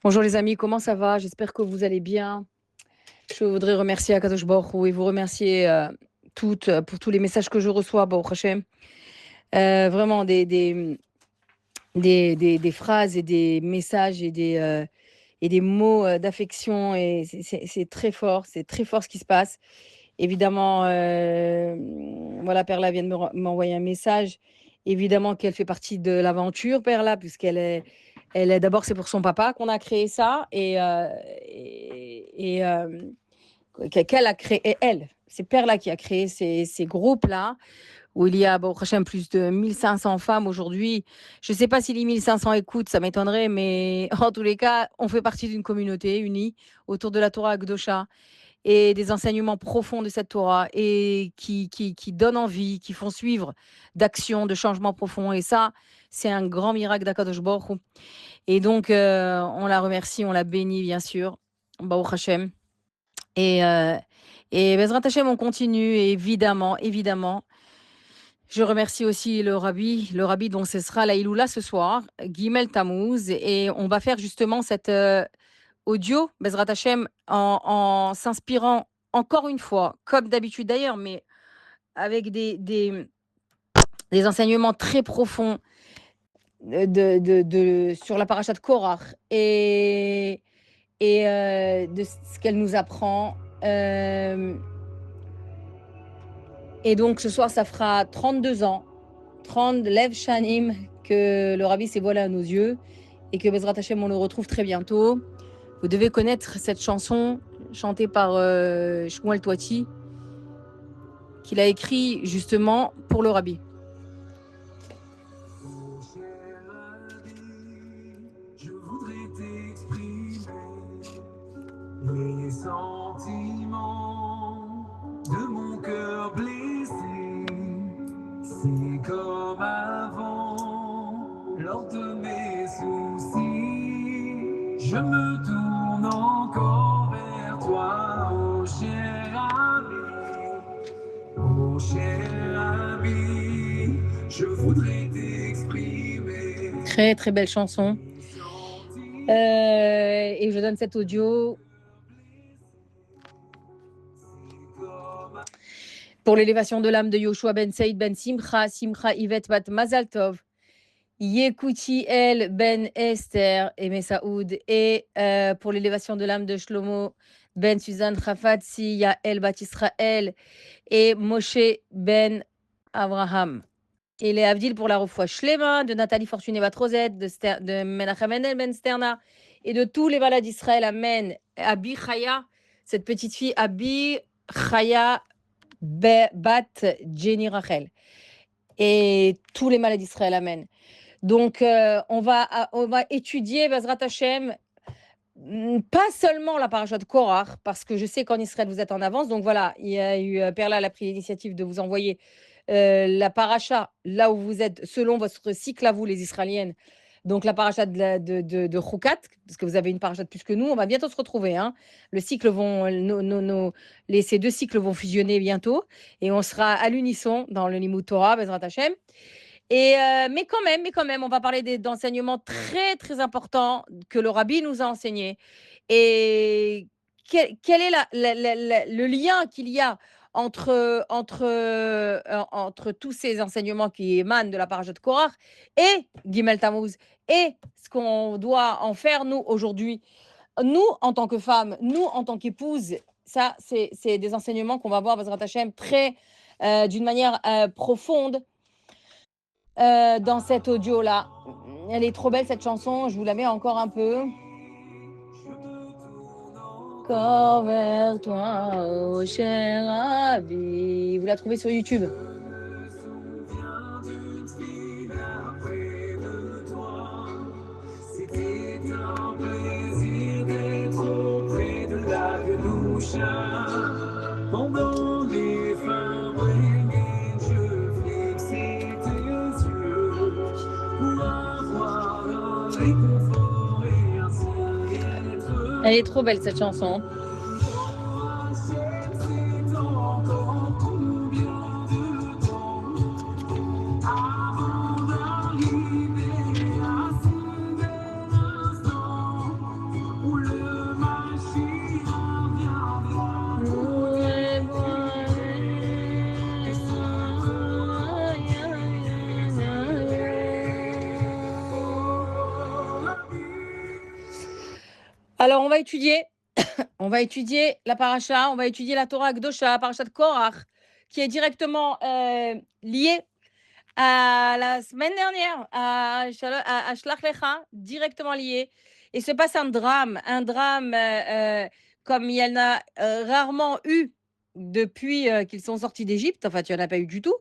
Bonjour les amis, comment ça va? J'espère que vous allez bien. Je voudrais remercier Akadosh Baruch Hu et vous remercier toutes pour tous les messages que je reçois, Baruch Hashem. Vraiment des phrases et des messages et des mots d'affection et c'est très fort ce qui se passe. Évidemment, voilà, Perla vient de m'envoyer un message. Évidemment qu'elle fait partie de l'aventure, Perla, elle est d'abord, c'est pour son papa qu'on a créé ça qu'elle a créé, et elle, c'est Perla qui a créé ces groupes-là où il y a, bon, prochain plus de 1500 femmes aujourd'hui. Je ne sais pas si les 1500 écoutent, ça m'étonnerait, mais en tous les cas, on fait partie d'une communauté unie autour de la Torah Akdosha et des enseignements profonds de cette Torah et qui donnent envie, qui font suivre d'actions, de changements profonds. Et ça, c'est un grand miracle d'Akadosh Baruch Hu. Et donc, on la remercie, on la bénit, bien sûr. Baruch Hashem. Et, euh, et Bezrat Hashem, on continue, évidemment, évidemment. Je remercie aussi le rabbi dont ce sera la Iloula ce soir, Gimel Tammuz, et on va faire justement cette audio, Bezrat Hashem, en s'inspirant encore une fois, comme d'habitude d'ailleurs, mais avec des enseignements très profonds sur la paracha de Korach et de ce qu'elle nous apprend. Et donc ce soir, ça fera 32 ans, 30 Lev Shanim, que le rabbi s'est voilé à nos yeux et que Bezrat Hashem, on le retrouve très bientôt. Vous devez connaître cette chanson chantée par Shmuel Toiti, qu'il a écrit justement pour le rabbi. Je voudrais t'exprimer les sentiments de mon cœur blessé. C'est comme avant, lors de mes soucis, je me tourne encore vers toi, oh cher ami, je voudrais t'exprimer. Très très belle chanson. Et je donne cet audio pour l'élévation de l'âme de Yoshua Ben Saïd Ben Simcha, Simcha Yvette Bat Mazal Tov, Yekuti El Ben Esther et Messaoud, et pour l'élévation de l'âme de Shlomo Ben Suzanne Chafatsi, Yael Bat Israël et Moshe Ben Abraham. Et les Avdil pour la refoua Shlema de Nathalie Fortuné Bat Rosette, de Menachem Enel Ben Sterna et de tous les malades d'Israël. Amen. Abi Chaya, cette petite fille Abi Chaya Bat Jenny Rachel. Et tous les malades d'Israël. Amen. Donc, on va étudier Bezrat Hashem, pas seulement la paracha de Korach, parce que je sais qu'en Israël, vous êtes en avance. Donc voilà, il y a eu Perla a pris l'initiative de vous envoyer la paracha là où vous êtes, selon votre cycle à vous, les Israéliennes. Donc la paracha de Choukat, parce que vous avez une paracha de plus que nous, on va bientôt se retrouver. Hein. Le cycle ces deux cycles vont fusionner bientôt et on sera à l'unisson dans le Limud Torah, Bezrat Hashem. Mais quand même, on va parler d'enseignements très, très importants que le rabbi nous a enseignés. Et quel est le lien qu'il y a entre tous ces enseignements qui émanent de la paracha de Korach et Gimel Tammuz et ce qu'on doit en faire, nous, aujourd'hui. Nous, en tant que femmes, nous, en tant qu'épouses, ça, c'est des enseignements qu'on va voir, Bezrat Hashem, d'une manière profonde dans cet audio-là. Elle est trop belle, cette chanson. Je vous la mets encore un peu. Corps vers toi, oh cher Abi. Vous la trouvez sur YouTube. C'était un plaisir d'être auprès de la Gdoucha. Pendant les fins brûlées, je fixais tes yeux pour avoir un réconfort et un ciel. Elle est trop belle cette chanson. Alors, on va étudier la paracha, on va étudier la Torah Gdosha, paracha de Korach, qui est directement liée à la semaine dernière, à Shlach Lecha, directement liée. Et se passe un drame comme il y en a rarement eu depuis qu'ils sont sortis d'Égypte. Enfin, il n'y en a pas eu du tout.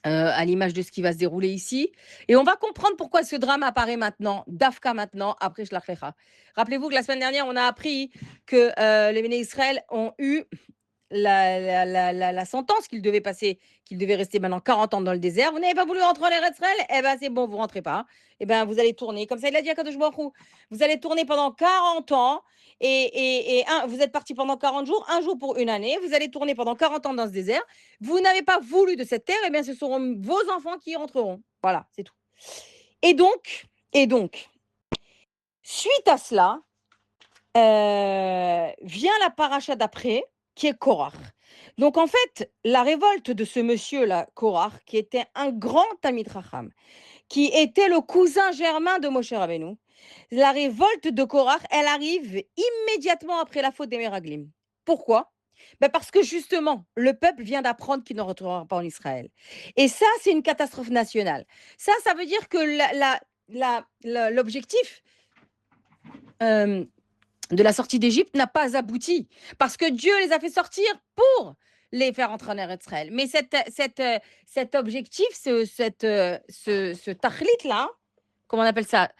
Euh, à l'image de ce qui va se dérouler ici. Et on va comprendre pourquoi ce drame apparaît maintenant, Dafka maintenant, après Shlach Lecha. Rappelez-vous que la semaine dernière, on a appris que les Béné Israël ont eu la sentence qu'ils devaient passer, qu'ils devaient rester maintenant 40 ans dans le désert. Vous n'avez pas voulu rentrer en Eretz Israël? Eh bien, c'est bon, vous ne rentrez pas. Eh bien, vous allez tourner. Comme ça, il a dit à Kadosh Baruch Hu. Vous allez tourner pendant 40 ans. Vous êtes parti pendant 40 jours, un jour pour une année. Vous allez tourner pendant 40 ans dans ce désert. Vous n'avez pas voulu de cette terre. Eh bien, ce seront vos enfants qui y rentreront. Voilà, c'est tout. Et donc, suite à cela, vient la paracha d'après, qui est Korach. Donc en fait, la révolte de ce monsieur-là, Korach, qui était un grand Talmid Chacham, qui était le cousin germain de Moshe Rabbeinu, la révolte de Korach, elle arrive immédiatement après la faute des Meraglim. Pourquoi? Ben parce que justement, le peuple vient d'apprendre qu'il ne retournera pas en Israël. Et ça, c'est une catastrophe nationale. Ça veut dire que l'objectif de la sortie d'Égypte n'a pas abouti, parce que Dieu les a fait sortir pour les faire entrer en Eretz Israël. Mais cet objectif, ce tachlit-là, comment on appelle ça,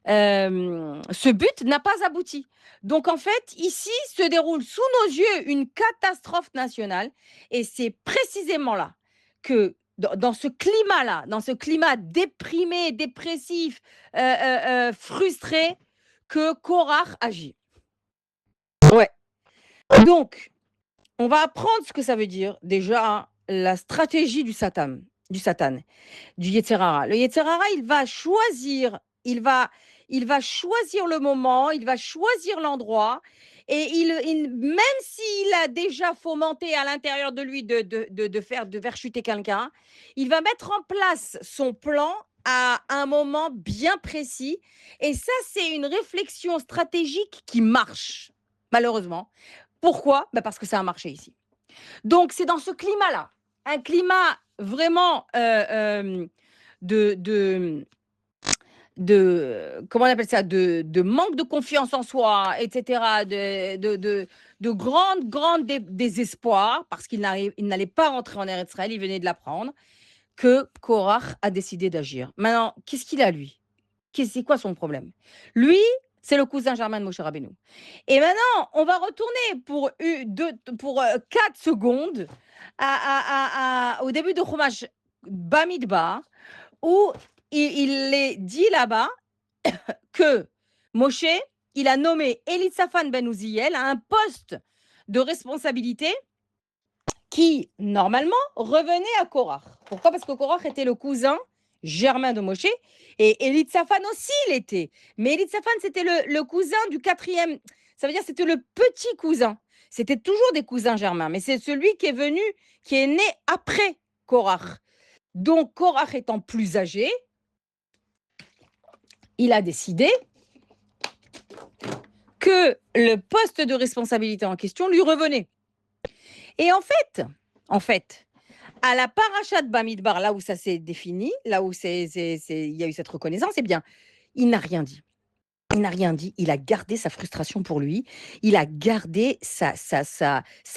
ce but n'a pas abouti. Donc en fait, ici se déroule sous nos yeux une catastrophe nationale, et c'est précisément là que dans ce climat-là, dans ce climat déprimé, dépressif, frustré, que Korach agit. Ouais. Donc, on va apprendre ce que ça veut dire, déjà, la stratégie du Satan, du Yetzer Hara. Le Yetzer Hara, il va choisir le moment, il va choisir l'endroit, et même s'il a déjà fomenté à l'intérieur de lui de faire chuter quelqu'un, il va mettre en place son plan à un moment bien précis. Et ça, c'est une réflexion stratégique qui marche, malheureusement. Pourquoi? Parce que ça a marché ici. Donc, c'est dans ce climat-là, un climat vraiment de comment on appelle ça, de manque de confiance en soi, etc., de grande désespoir, parce qu'il n'allait pas rentrer en Eretz Israël, il venait de l'apprendre, que Korach a décidé d'agir. Maintenant, qu'est-ce qu'il a, lui? C'est quoi son problème? Lui, c'est le cousin germain de Moshe Rabbeinu. Et maintenant, on va retourner pour 4 secondes au début de Chumash Bamidbar, où il est dit là-bas que Moshe, il a nommé Elitsaphan ben Uziel à un poste de responsabilité qui, normalement, revenait à Korach. Pourquoi? Parce que Korach était le cousin germain de Moshe, et Elitsaphan aussi l'était. Mais Elitsaphan, c'était le cousin du quatrième. Ça veut dire que c'était le petit cousin. C'était toujours des cousins germains, mais c'est celui qui est né après Korach. Donc, Korach étant plus âgé, il a décidé que le poste de responsabilité en question lui revenait. Et en fait, à la paracha de Bamidbar, là où ça s'est défini, là où il y a eu cette reconnaissance, eh bien, il n'a rien dit. Il n'a rien dit. Il a gardé sa frustration pour lui. Il a gardé sa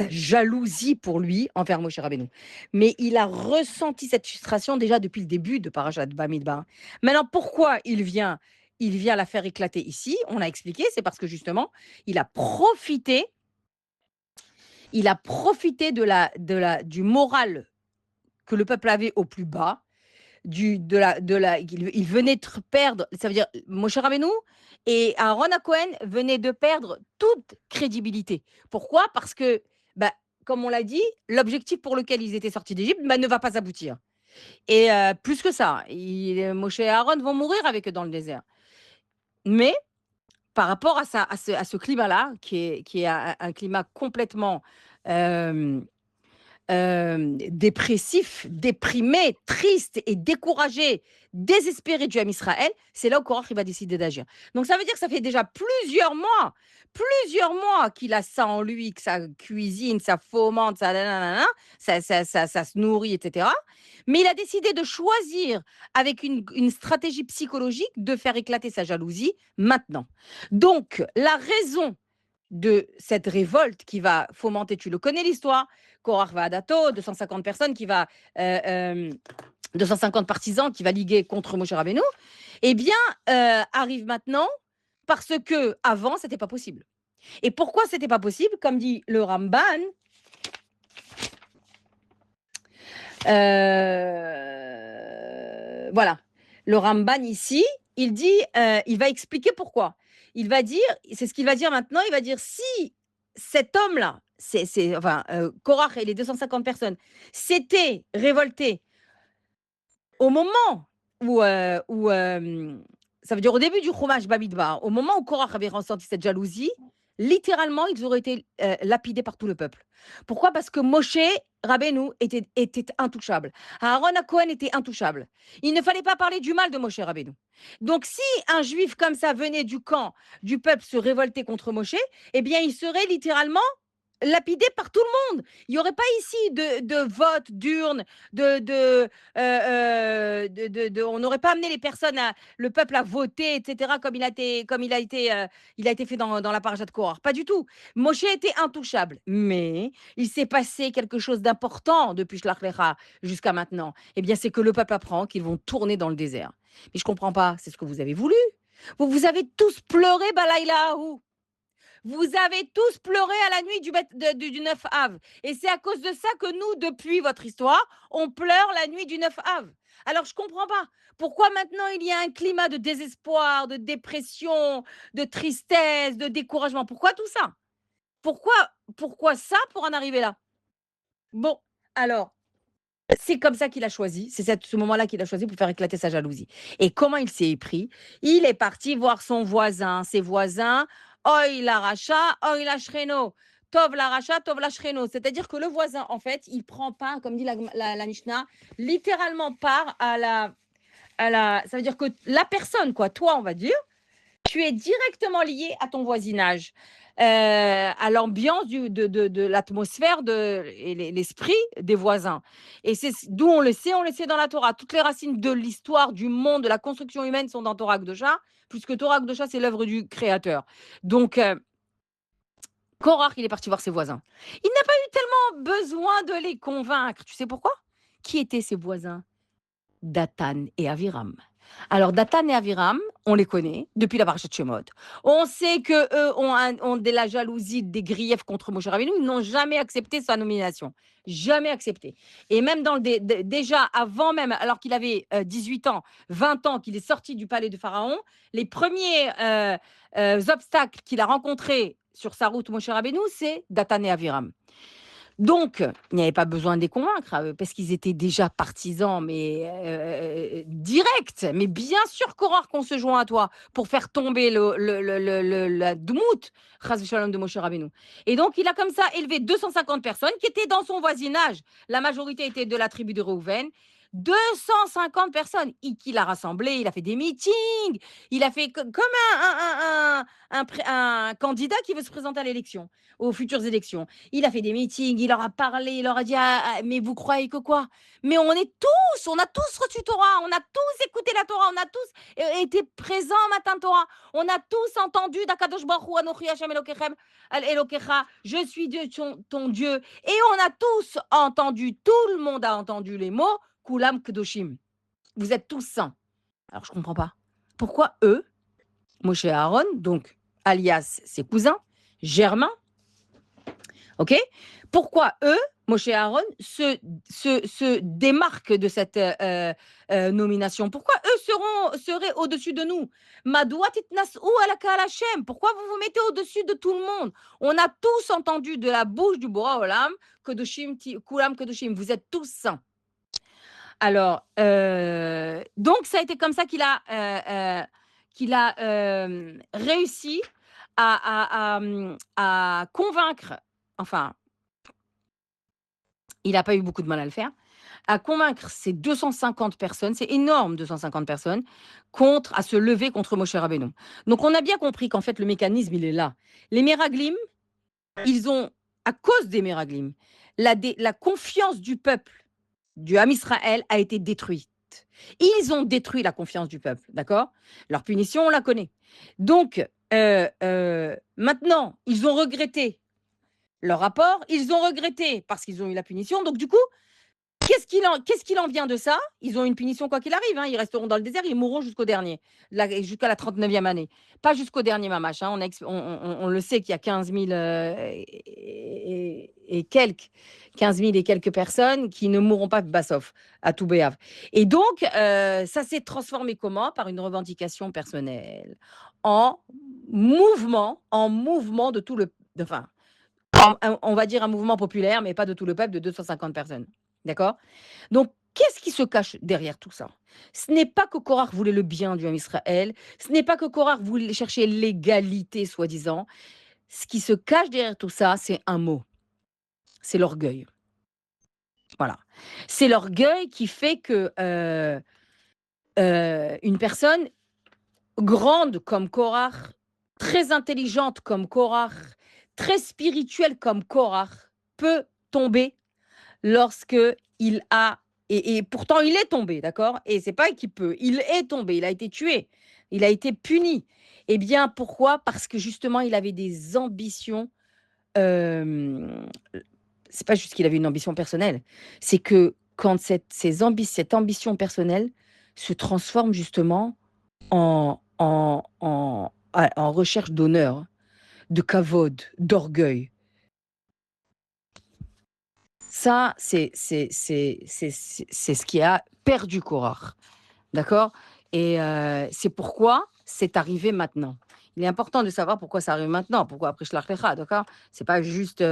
jalousie pour lui envers Moshe Rabbeinu. Mais il a ressenti cette frustration déjà depuis le début de Parashat Bamidbar. Maintenant, pourquoi il vient la faire éclater ici? On a expliqué, c'est parce que justement, il a profité du moral que le peuple avait au plus bas, il venait de perdre, ça veut dire Moshe Rabbeinu et Aaron Cohen venaient de perdre toute crédibilité. Pourquoi? Parce que, comme on l'a dit, l'objectif pour lequel ils étaient sortis d'Égypte ne va pas aboutir. Et plus que ça, Moshe et Aaron vont mourir avec eux dans le désert. Mais par rapport à ce climat-là, qui est un climat complètement dépressif, déprimé, triste et découragé, désespéré du Ham Israël, c'est là où Korach il va décider d'agir. Donc ça veut dire que ça fait déjà plusieurs mois qu'il a ça en lui, que ça cuisine, ça fomente, ça, nanana, ça se nourrit, etc. Mais il a décidé de choisir, avec une stratégie psychologique, de faire éclater sa jalousie maintenant. Donc, la raison de cette révolte qui va fomenter, tu le connais l'histoire, Korach Va'adato, 250 personnes qui va, 250 partisans qui va liguer contre Moshe Rabbeinu, eh bien, arrive maintenant parce que avant c'était pas possible. Et pourquoi c'était pas possible? Comme dit le Ramban, voilà, le Ramban ici, il dit, il va expliquer pourquoi. Il va dire, c'est ce qu'il va dire maintenant, il va dire si cet homme-là, enfin, Korach et les 250 personnes, s'étaient révoltés au moment où ça veut dire au début du Chumash Bamidbar, au moment où Korach avait ressenti cette jalousie, littéralement, ils auraient été lapidés par tout le peuple. Pourquoi? Parce que Moshe Rabbeinu était intouchable. Aaron Cohen était intouchable. Il ne fallait pas parler du mal de Moshe Rabbeinu. Donc, si un juif comme ça venait du camp du peuple se révolter contre Moshe, eh bien, il serait littéralement lapidé par tout le monde. Il n'y aurait pas ici de vote, d'urne, on n'aurait pas amené les personnes, le peuple à voter, etc., comme il a été fait dans la paracha de Korah. Pas du tout. Moshe était intouchable. Mais il s'est passé quelque chose d'important depuis Shlach Lecha jusqu'à maintenant. Eh bien, c'est que le peuple apprend qu'ils vont tourner dans le désert. Mais je ne comprends pas. C'est ce que vous avez voulu. Vous avez tous pleuré, Balaïla. Vous avez tous pleuré à la nuit du 9 Av. Et c'est à cause de ça que nous, depuis votre histoire, on pleure la nuit du 9 Av. Alors, je ne comprends pas. Pourquoi maintenant il y a un climat de désespoir, de dépression, de tristesse, de découragement? Pourquoi tout ça? Pourquoi ça pour en arriver là? Bon, alors, c'est comme ça qu'il a choisi. C'est ce moment-là qu'il a choisi pour faire éclater sa jalousie. Et comment il s'est pris? Il est parti voir son voisin, ses voisins. Oy la racha, oy la shreno. Tov la racha, tov la shreno. C'est-à-dire que le voisin, en fait, il prend part, comme dit la Mishnah, littéralement part ça veut dire que la personne, quoi, toi, on va dire, tu es directement lié à ton voisinage, à l'ambiance de l'atmosphère et l'esprit des voisins. Et c'est d'où on le sait dans la Torah. Toutes les racines de l'histoire, du monde, de la construction humaine sont dans Torah Akdosha, puisque Torah Akdosha, c'est l'œuvre du Créateur. Donc, Korach, il est parti voir ses voisins. Il n'a pas eu tellement besoin de les convaincre. Tu sais pourquoi? Qui étaient ses voisins? Datan et Aviram. Alors, Datan et Aviram, on les connaît depuis la parashat Shemot. On sait qu'eux ont de la jalousie, des griefs contre Moshe Rabbeinu. Ils n'ont jamais accepté sa nomination. Jamais accepté. Et même déjà avant même, alors qu'il avait 18 ans, 20 ans, qu'il est sorti du palais de Pharaon, les premiers obstacles qu'il a rencontrés sur sa route Moshe Rabbeinu, c'est Datan et Aviram. Donc, il n'y avait pas besoin de les convaincre, parce qu'ils étaient déjà partisans, mais directs. Mais bien sûr, Korach, qu'on se joint à toi pour faire tomber la Dmout, Chas v'Shalom de Moshe Rabbeinu. Et donc, il a comme ça élevé 250 personnes qui étaient dans son voisinage. La majorité était de la tribu de Reuven. 250 personnes qu'il a rassemblées, il a fait des meetings, il a fait comme un candidat qui veut se présenter à l'élection, aux futures élections. Il a fait des meetings, il leur a parlé, il leur a dit mais vous croyez que quoi? Mais on a tous reçu Torah, on a tous écouté la Torah, on a tous été présents matin Torah, on a tous entendu Dakadosh Baruch Hu Anochi Hashem Elokecha, je suis Dieu, ton Dieu, et on a tous entendu, tout le monde a entendu les mots Kulam Kedoshim. Vous êtes tous saints. Alors je comprends pas. Pourquoi eux, Moshe et Aaron, donc alias ses cousins, Germain, ok? Pourquoi eux, Moshe et Aaron, se démarquent de cette nomination? Pourquoi eux seraient au-dessus de nous? Pourquoi vous vous mettez au-dessus de tout le monde? On a tous entendu de la bouche du Bora Olam, Kulam Kedoshim, vous êtes tous saints. Alors, donc ça a été comme ça qu'il a réussi à convaincre, enfin, il n'a pas eu beaucoup de mal à le faire, à convaincre ces 250 personnes, c'est énorme 250 personnes, à se lever contre Moshe Rabbeinu. Donc on a bien compris qu'en fait le mécanisme il est là. Les Meraglim, ils ont, à cause des Meraglim, la confiance du peuple, du Ham Israël, a été détruite. Ils ont détruit la confiance du peuple, d'accord? Leur punition, on la connaît. Donc, maintenant, ils ont regretté leur rapport, ils ont regretté parce qu'ils ont eu la punition. Donc, du coup, qu'est-ce qu'il en vient de ça? Ils ont une punition quoi qu'il arrive, hein. Ils resteront dans le désert, ils mourront jusqu'au dernier, jusqu'à la 39e année. Pas jusqu'au dernier mamache, hein. On le sait qu'il y a 15 000 et quelques, 15 000 et quelques personnes qui ne mourront pas de Bassof à tout Béav. Et donc, ça s'est transformé comment? Par une revendication personnelle, en mouvement de tout le... Enfin, on va dire un mouvement populaire, mais pas de tout le peuple, de 250 personnes. D'accord? Donc, qu'est-ce qui se cache derrière tout ça? Ce n'est pas que Korach voulait le bien du Ham Israël, ce n'est pas que Korach voulait chercher l'égalité, soi-disant. Ce qui se cache derrière tout ça, c'est un mot. C'est l'orgueil. Voilà. C'est l'orgueil qui fait que une personne grande comme Korach, très intelligente comme Korach, très spirituelle comme Korach, peut tomber lorsque il a et pourtant il est tombé, d'accord? Et c'est pas qu'il peut, il est tombé, il a été tué, il a été puni. Eh bien, pourquoi? Parce que justement, il avait des ambitions. C'est pas juste qu'il avait une ambition personnelle, c'est que quand cette ambition personnelle se transforme justement en recherche d'honneur, de kavod, d'orgueil. Ça, c'est ce qui a perdu Korach. D'accord? Et c'est pourquoi c'est arrivé maintenant. Il est important de savoir pourquoi ça arrive maintenant, pourquoi après Shlach Lecha, d'accord? C'est pas juste,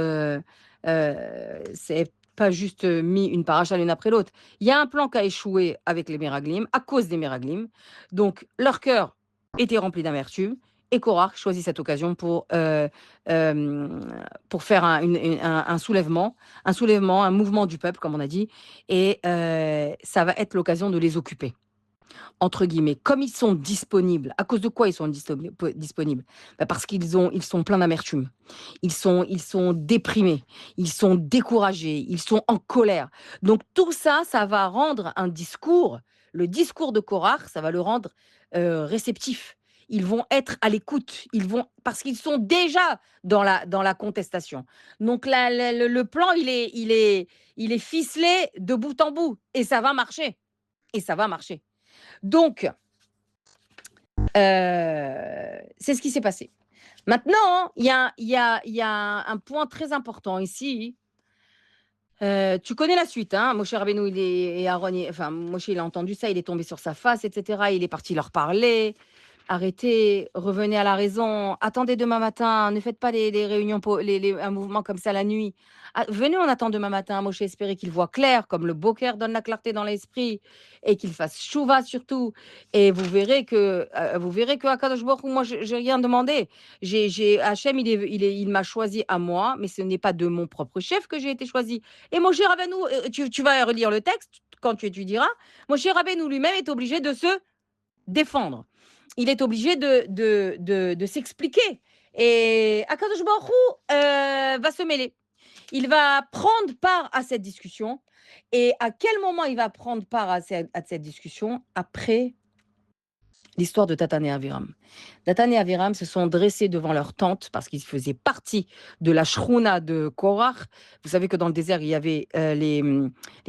c'est pas juste mis une paracha l'une après l'autre. Il y a un plan qui a échoué avec les Meraglim, à cause des Meraglim. Donc, leur cœur était rempli d'amertume. Et Korach choisit cette occasion pour faire un soulèvement, un mouvement du peuple, comme on a dit. Et ça va être l'occasion de les occuper entre guillemets, comme ils sont disponibles. À cause de quoi ils sont disponibles? Parce ils sont pleins d'amertume. Ils sont déprimés. Ils sont découragés. Ils sont en colère. Donc tout ça, ça va rendre le discours de Korach, ça va le rendre réceptif. Ils vont être à l'écoute. Parce qu'ils sont déjà dans la contestation. Donc le plan, il est ficelé de bout en bout. Et ça va marcher. Et ça va marcher. Donc, c'est ce qui s'est passé. Maintenant, il y a un point très important ici. Tu connais la suite, hein? Moshe Rabbeinu et Aaron, enfin Moshe il a entendu ça, il est tombé sur sa face, etc. Il est parti leur parler. Arrêtez, revenez à la raison. Attendez demain matin. Ne faites pas les réunions, un mouvement comme ça la nuit. Ah, venez, on attend demain matin. Moshe espérer qu'il voit clair, comme le Boker donne la clarté dans l'esprit, et qu'il fasse chouva surtout. Et vous verrez que Akadosh Baruch Hu, moi, j'ai rien demandé. Hachem, il m'a choisi à moi, mais ce n'est pas de mon propre chef que j'ai été choisi. Et Moshe Rabbeinu, tu vas relire le texte quand tu étudieras. Moshe Rabbeinu lui-même est obligé de se défendre. Il est obligé de s'expliquer. Et Akadosh Baruch Hu va se mêler. Il va prendre part à cette discussion. Et à quel moment il va prendre part à cette discussion? Après l'histoire de Datan et Aviram. Datan et Aviram se sont dressés devant leur tente parce qu'ils faisaient partie de la Shruna de Korach. Vous savez que dans le désert, il y avait les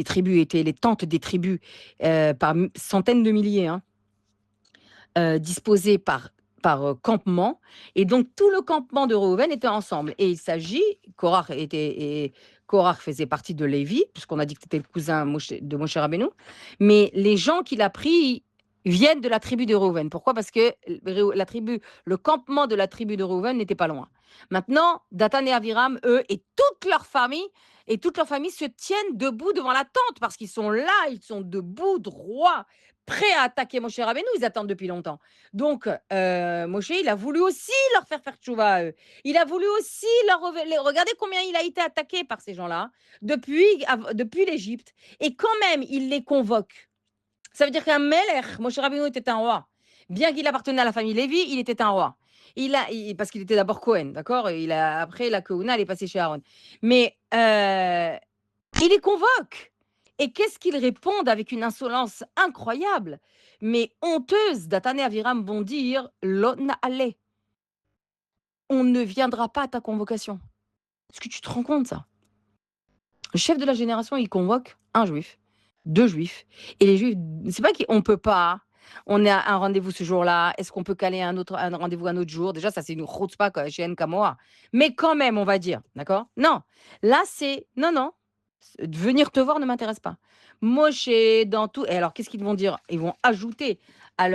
tribus, étaient les tentes des tribus par centaines de milliers, hein, disposés par campement, et donc tout le campement de Reuven était ensemble. Et il s'agit, Korach faisait partie de Lévi, puisqu'on a dit que c'était le cousin de Moshe Rabbeinu, mais les gens qu'il a pris viennent de la tribu de Reuven. Pourquoi? Parce que le campement de la tribu de Reuven n'était pas loin. Maintenant, Datan et Aviram, eux, et toute leur famille se tiennent debout devant la tente, parce qu'ils sont là, ils sont debout, droits, prêts à attaquer Moshe Rabbeinu, ils attendent depuis longtemps. Donc, Moshe, il a voulu aussi leur faire tchouva à eux. Il a voulu aussi regardez combien il a été attaqué par ces gens-là depuis l'Égypte. Et quand même, il les convoque. Ça veut dire qu'un Melech, Moshe Rabbeinu était un roi. Bien qu'il appartenait à la famille Lévi, il était un roi. Parce qu'il était d'abord Cohen, d'accord. Après, la Kohuna, elle est passée chez Aaron. Mais il les convoque. Et qu'est-ce qu'ils répondent avec une insolence incroyable, mais honteuse. Dathan et Aviram vont dire Lo na'ale. On ne viendra pas à ta convocation. Est-ce que tu te rends compte, ça? Le chef de la génération, il convoque un juif, deux juifs. Et les juifs, c'est pas qu'on peut pas. On a un rendez-vous ce jour-là. Est-ce qu'on peut caler un rendez-vous un autre jour? Déjà, ça, c'est une chutzpah chez Nkamoa. Mais quand même, on va dire, d'accord? Non. Là, c'est non. Venir te voir ne m'intéresse pas. Moshe, dans tout. Et alors, qu'est-ce qu'ils vont dire? Ils vont ajouter à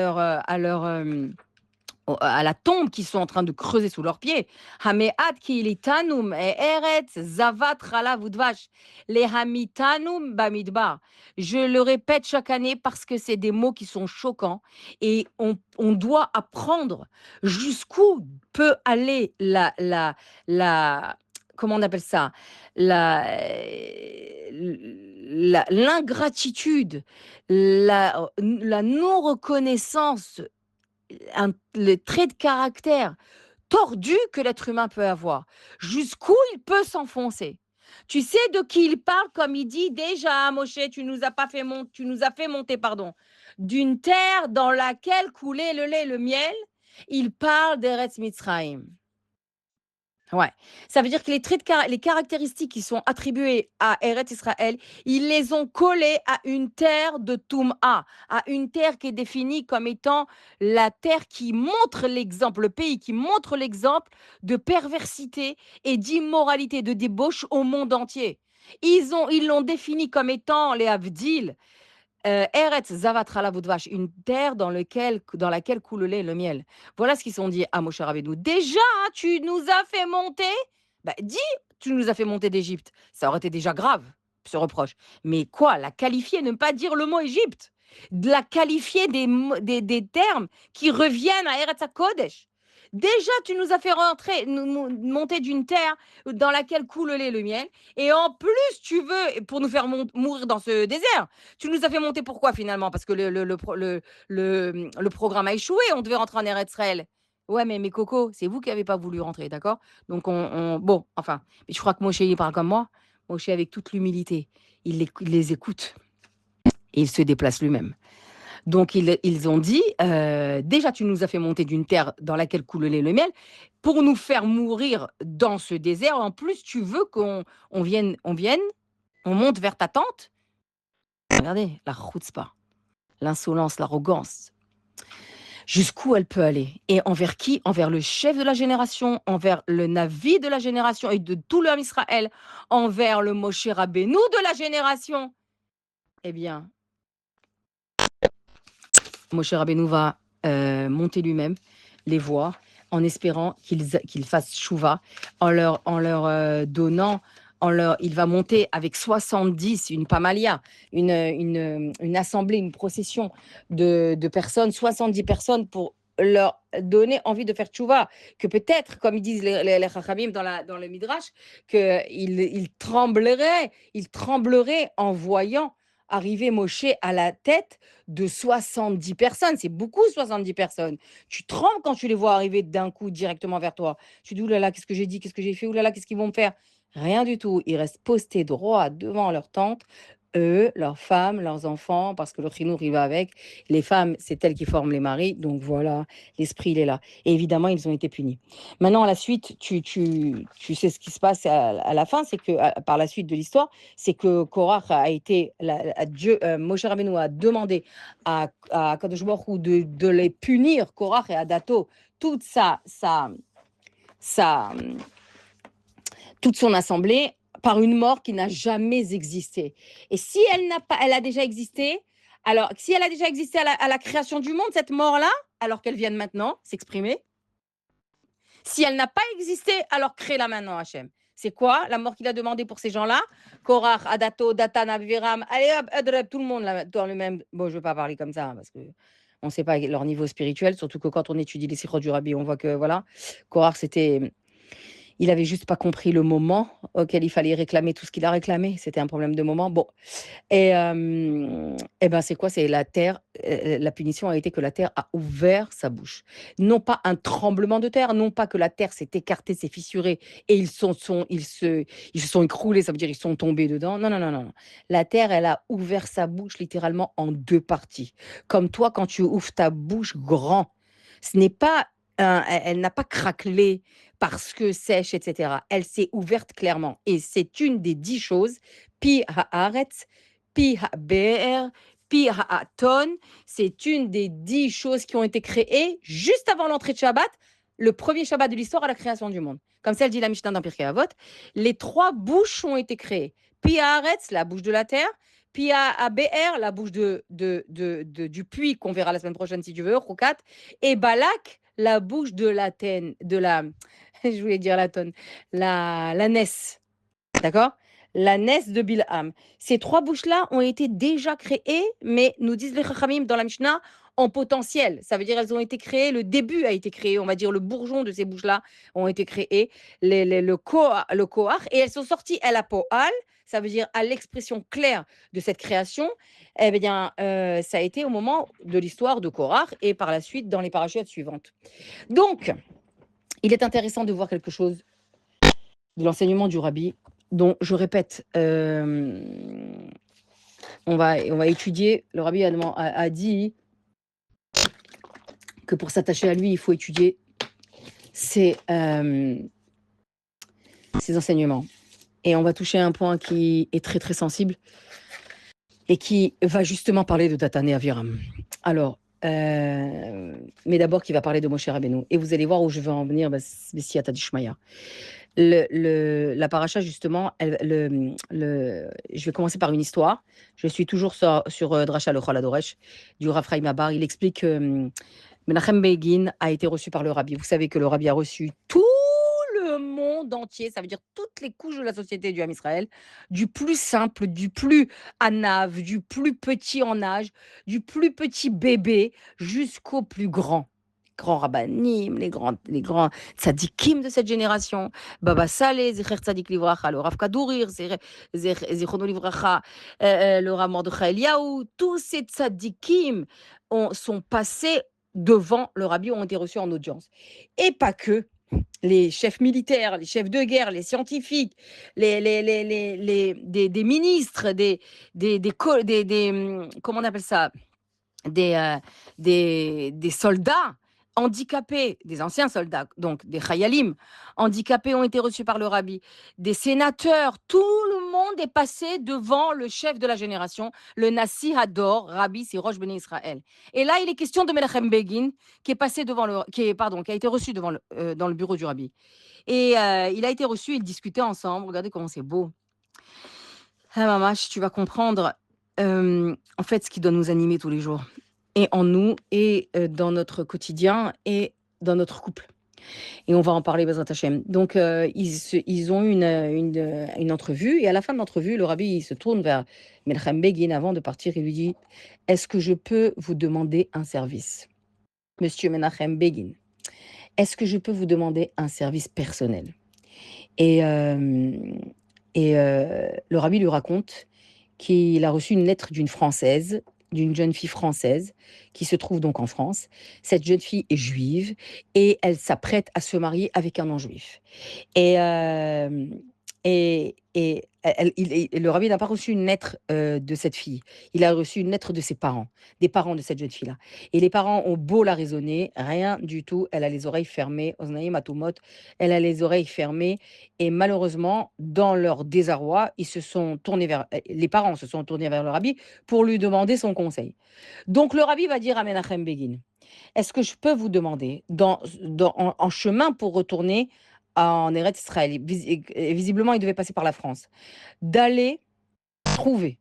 à la tombe qu'ils sont en train de creuser sous leurs pieds. Hameat ki ilitanum et eretz zavat chalav udvash les hamitanum bamidbar. Je le répète chaque année parce que c'est des mots qui sont choquants et on doit apprendre jusqu'où peut aller comment on appelle ça, l'ingratitude, la non-reconnaissance, les traits de caractère tordus que l'être humain peut avoir, jusqu'où il peut s'enfoncer. Tu sais de qui il parle, comme il dit déjà, Moshe, tu nous as fait monter, pardon, d'une terre dans laquelle coulait le lait et le miel. Il parle d'Eretz Mitzrayim. Ouais, ça veut dire que les caractéristiques qui sont attribuées à Eretz Israël, ils les ont collées à une terre de Toum'a, à une terre qui est définie comme étant la terre qui montre l'exemple, le pays qui montre l'exemple de perversité et d'immoralité, de débauche au monde entier. Ils l'ont défini comme étant les Avdil, Eretz Zavatra Lavodvash, une terre dans laquelle coule le lait et le miel. Voilà ce qu'ils sont dit à Moshe Rabbeinu. Déjà, tu nous as fait monter, dis, tu nous as fait monter d'Égypte. Ça aurait été déjà grave, ce reproche. Mais quoi, la qualifier, ne pas dire le mot Égypte, de la qualifier des termes qui reviennent à Eretz HaKodesh. Déjà, tu nous as fait monter d'une terre dans laquelle coule le lait et le miel. Et en plus, tu veux, pour nous faire mourir dans ce désert, tu nous as fait monter pourquoi finalement? Parce que le programme a échoué, on devait rentrer en Eretz Israël. Ouais, mais mes cocos, c'est vous qui n'avez pas voulu rentrer, d'accord? Donc, bon, enfin, mais je crois que Moshe, il parle comme moi. Moshe, avec toute l'humilité, il les écoute et il se déplace lui-même. Donc, ils ont dit, déjà, tu nous as fait monter d'une terre dans laquelle coule le lait et le miel pour nous faire mourir dans ce désert. En plus, tu veux qu'on vienne, on monte vers ta tente. Regardez, la chutzpah, l'insolence, l'arrogance. Jusqu'où elle peut aller? Et envers qui? Envers le chef de la génération, envers le Navi de la génération et de tout l'homme Israël, envers le Moshe Rabbeinu de la génération. Eh bien, Moshe Rabbeinu va monter lui-même, les voir, en espérant qu'ils fassent chouva, en leur donnant, il va monter avec 70, une pamalia, une assemblée, une procession de personnes, 70 personnes pour leur donner envie de faire tchouva, que peut-être, comme ils disent les Chachamim dans le Midrash, qu'ils trembleraient en voyant arriver Moshe à la tête de 70 personnes. C'est beaucoup, 70 personnes. Tu trembles quand tu les vois arriver d'un coup directement vers toi. Tu dis, oulala, qu'est-ce que j'ai dit, qu'est-ce que j'ai fait, oulala, qu'est-ce qu'ils vont me faire? Rien du tout. Ils restent postés droit devant leur tente, eux, leurs femmes, leurs enfants, parce que le chinour, il va avec. Les femmes, c'est elles qui forment les maris. Donc voilà, l'esprit, il est là. Et évidemment, ils ont été punis. Maintenant, à la suite, tu sais ce qui se passe à la fin, c'est que par la suite de l'histoire, c'est que Korach a été, Dieu, Moshe Rabbeinu a demandé à Kadosh Baruch Hu de les punir, Korach et Adato, toute toute son assemblée, par une mort qui n'a jamais existé. Et si elle a déjà existé, alors si elle a déjà existé à la création du monde, cette mort-là, alors qu'elle vienne maintenant s'exprimer, si elle n'a pas existé, alors crée-la maintenant, Hachem. C'est quoi la mort qu'il a demandé pour ces gens-là? Korach, Adato, Datan, Abiram, allez hop, Adreb, tout le monde là, dans le même. Bon, je ne veux pas parler comme ça parce que on ne sait pas leur niveau spirituel, surtout que quand on étudie les sikhot du Rabbi, on voit que voilà, Korach, il avait juste pas compris le moment auquel il fallait réclamer tout ce qu'il a réclamé. C'était un problème de moment. Bon, et ben, c'est quoi? C'est la terre, la punition a été que la terre a ouvert sa bouche. Non pas un tremblement de terre, non pas que la terre s'est écartée, s'est fissurée et ils se sont écroulés, ça veut dire ils sont tombés dedans. Non, non, non, non, non. La terre, elle a ouvert sa bouche littéralement en 2 parties. Comme toi, quand tu ouvres ta bouche grand, ce n'est pas elle n'a pas craquelé parce que sèche, et cetera. Elle s'est ouverte clairement et c'est une des 10 choses, pi haaretz, Pi ha-be'er, Pi ha-aton, c'est une des 10 choses qui ont été créées juste avant l'entrée de Shabbat, le premier Shabbat de l'histoire à la création du monde. Comme celle dit la Mishnah dans Pirkei Avot, les 3 bouches ont été créées. Pi haaretz, la bouche de la terre, Pi ha-be'er, la bouche du puits qu'on verra la semaine prochaine si tu veux, Roukat, et Balak, la bouche de je voulais dire la tonne, la Ness. D'accord? La Ness de Bilham. Ces 3 bouches-là ont été déjà créées, mais nous disent les Chachamim dans la Mishnah, en potentiel. Ça veut dire elles ont été créées, le début a été créé, on va dire le bourgeon de ces bouches-là ont été créés, le Koach, et elles sont sorties à la Poal, ça veut dire à l'expression claire de cette création, eh bien, ça a été au moment de l'histoire de Korach et par la suite dans les parachutes suivantes. Donc, il est intéressant de voir quelque chose de l'enseignement du Rabbi, dont je répète, on va étudier. Le Rabbi a dit que pour s'attacher à lui, il faut étudier ses enseignements. Et on va toucher un point qui est très très sensible et qui va justement parler de Datan et Aviram. Alors, mais d'abord qui va parler de Moshe Rabbeinu. Et vous allez voir où je veux en venir, Bessiyata Dishmaya. La paracha, justement, je vais commencer par une histoire. Je suis toujours sur Drasha le Chol Adoresh du Rav Chaim Abar. Il explique que Menachem Begin a été reçu par le Rabbi. Vous savez que le Rabbi a reçu tout le monde entier, ça veut dire toutes les couches de la société du Ham Israël, du plus simple, du plus anav, du plus petit en âge, du plus petit bébé jusqu'au plus grand. Grands rabbanim, les grands tzadikim de cette génération, Baba Saleh, Zecher Tzadik Livracha, le Rav Kadourir, Zichrono Livracha, le Rav Mordechai Eliaou, tous ces tzadikim sont passés devant le Rabbi, ont été reçus en audience. Et pas que les chefs militaires, les chefs de guerre, les scientifiques, des ministres, comment on appelle ça, des soldats handicapés, des anciens soldats, donc des chayalim handicapés ont été reçus par le Rabbi, des sénateurs, tout le monde est passé devant le chef de la génération, le Nasi Hador, Rabbi, c'est Rosh Bnei Israël. Et là, il est question de Menachem Begin, qui a été reçu dans le bureau du Rabbi. Et il a été reçu, ils discutaient ensemble, regardez comment c'est beau. Ah, mamash, tu vas comprendre, en fait, ce qui doit nous animer tous les jours. Et en nous, et dans notre quotidien, et dans notre couple. Et on va en parler, Bezrat Hashem. Donc, ils ont une entrevue, et à la fin de l'entrevue, le Rabbi il se tourne vers Menachem Begin avant de partir, il lui dit « Est-ce que je peux vous demander un service, Monsieur Menachem Begin? Est-ce que je peux vous demander un service personnel ?» Et le Rabbi lui raconte qu'il a reçu une lettre d'une Française, d'une jeune fille française, qui se trouve donc en France. Cette jeune fille est juive et elle s'apprête à se marier avec un non-juif. Et le Rabbi n'a pas reçu une lettre de cette fille. Il a reçu une lettre de ses parents, des parents de cette jeune fille-là. Et les parents ont beau la raisonner, rien du tout. Elle a les oreilles fermées. Oznaïm atumot, elle a les oreilles fermées. Et malheureusement, dans leur désarroi, les parents se sont tournés vers le Rabbi pour lui demander son conseil. Donc le Rabbi va dire à Menachem Begin, est-ce que je peux vous demander, en chemin pour retourner en Eretz Israël, visiblement il devait passer par la France, d'aller trouver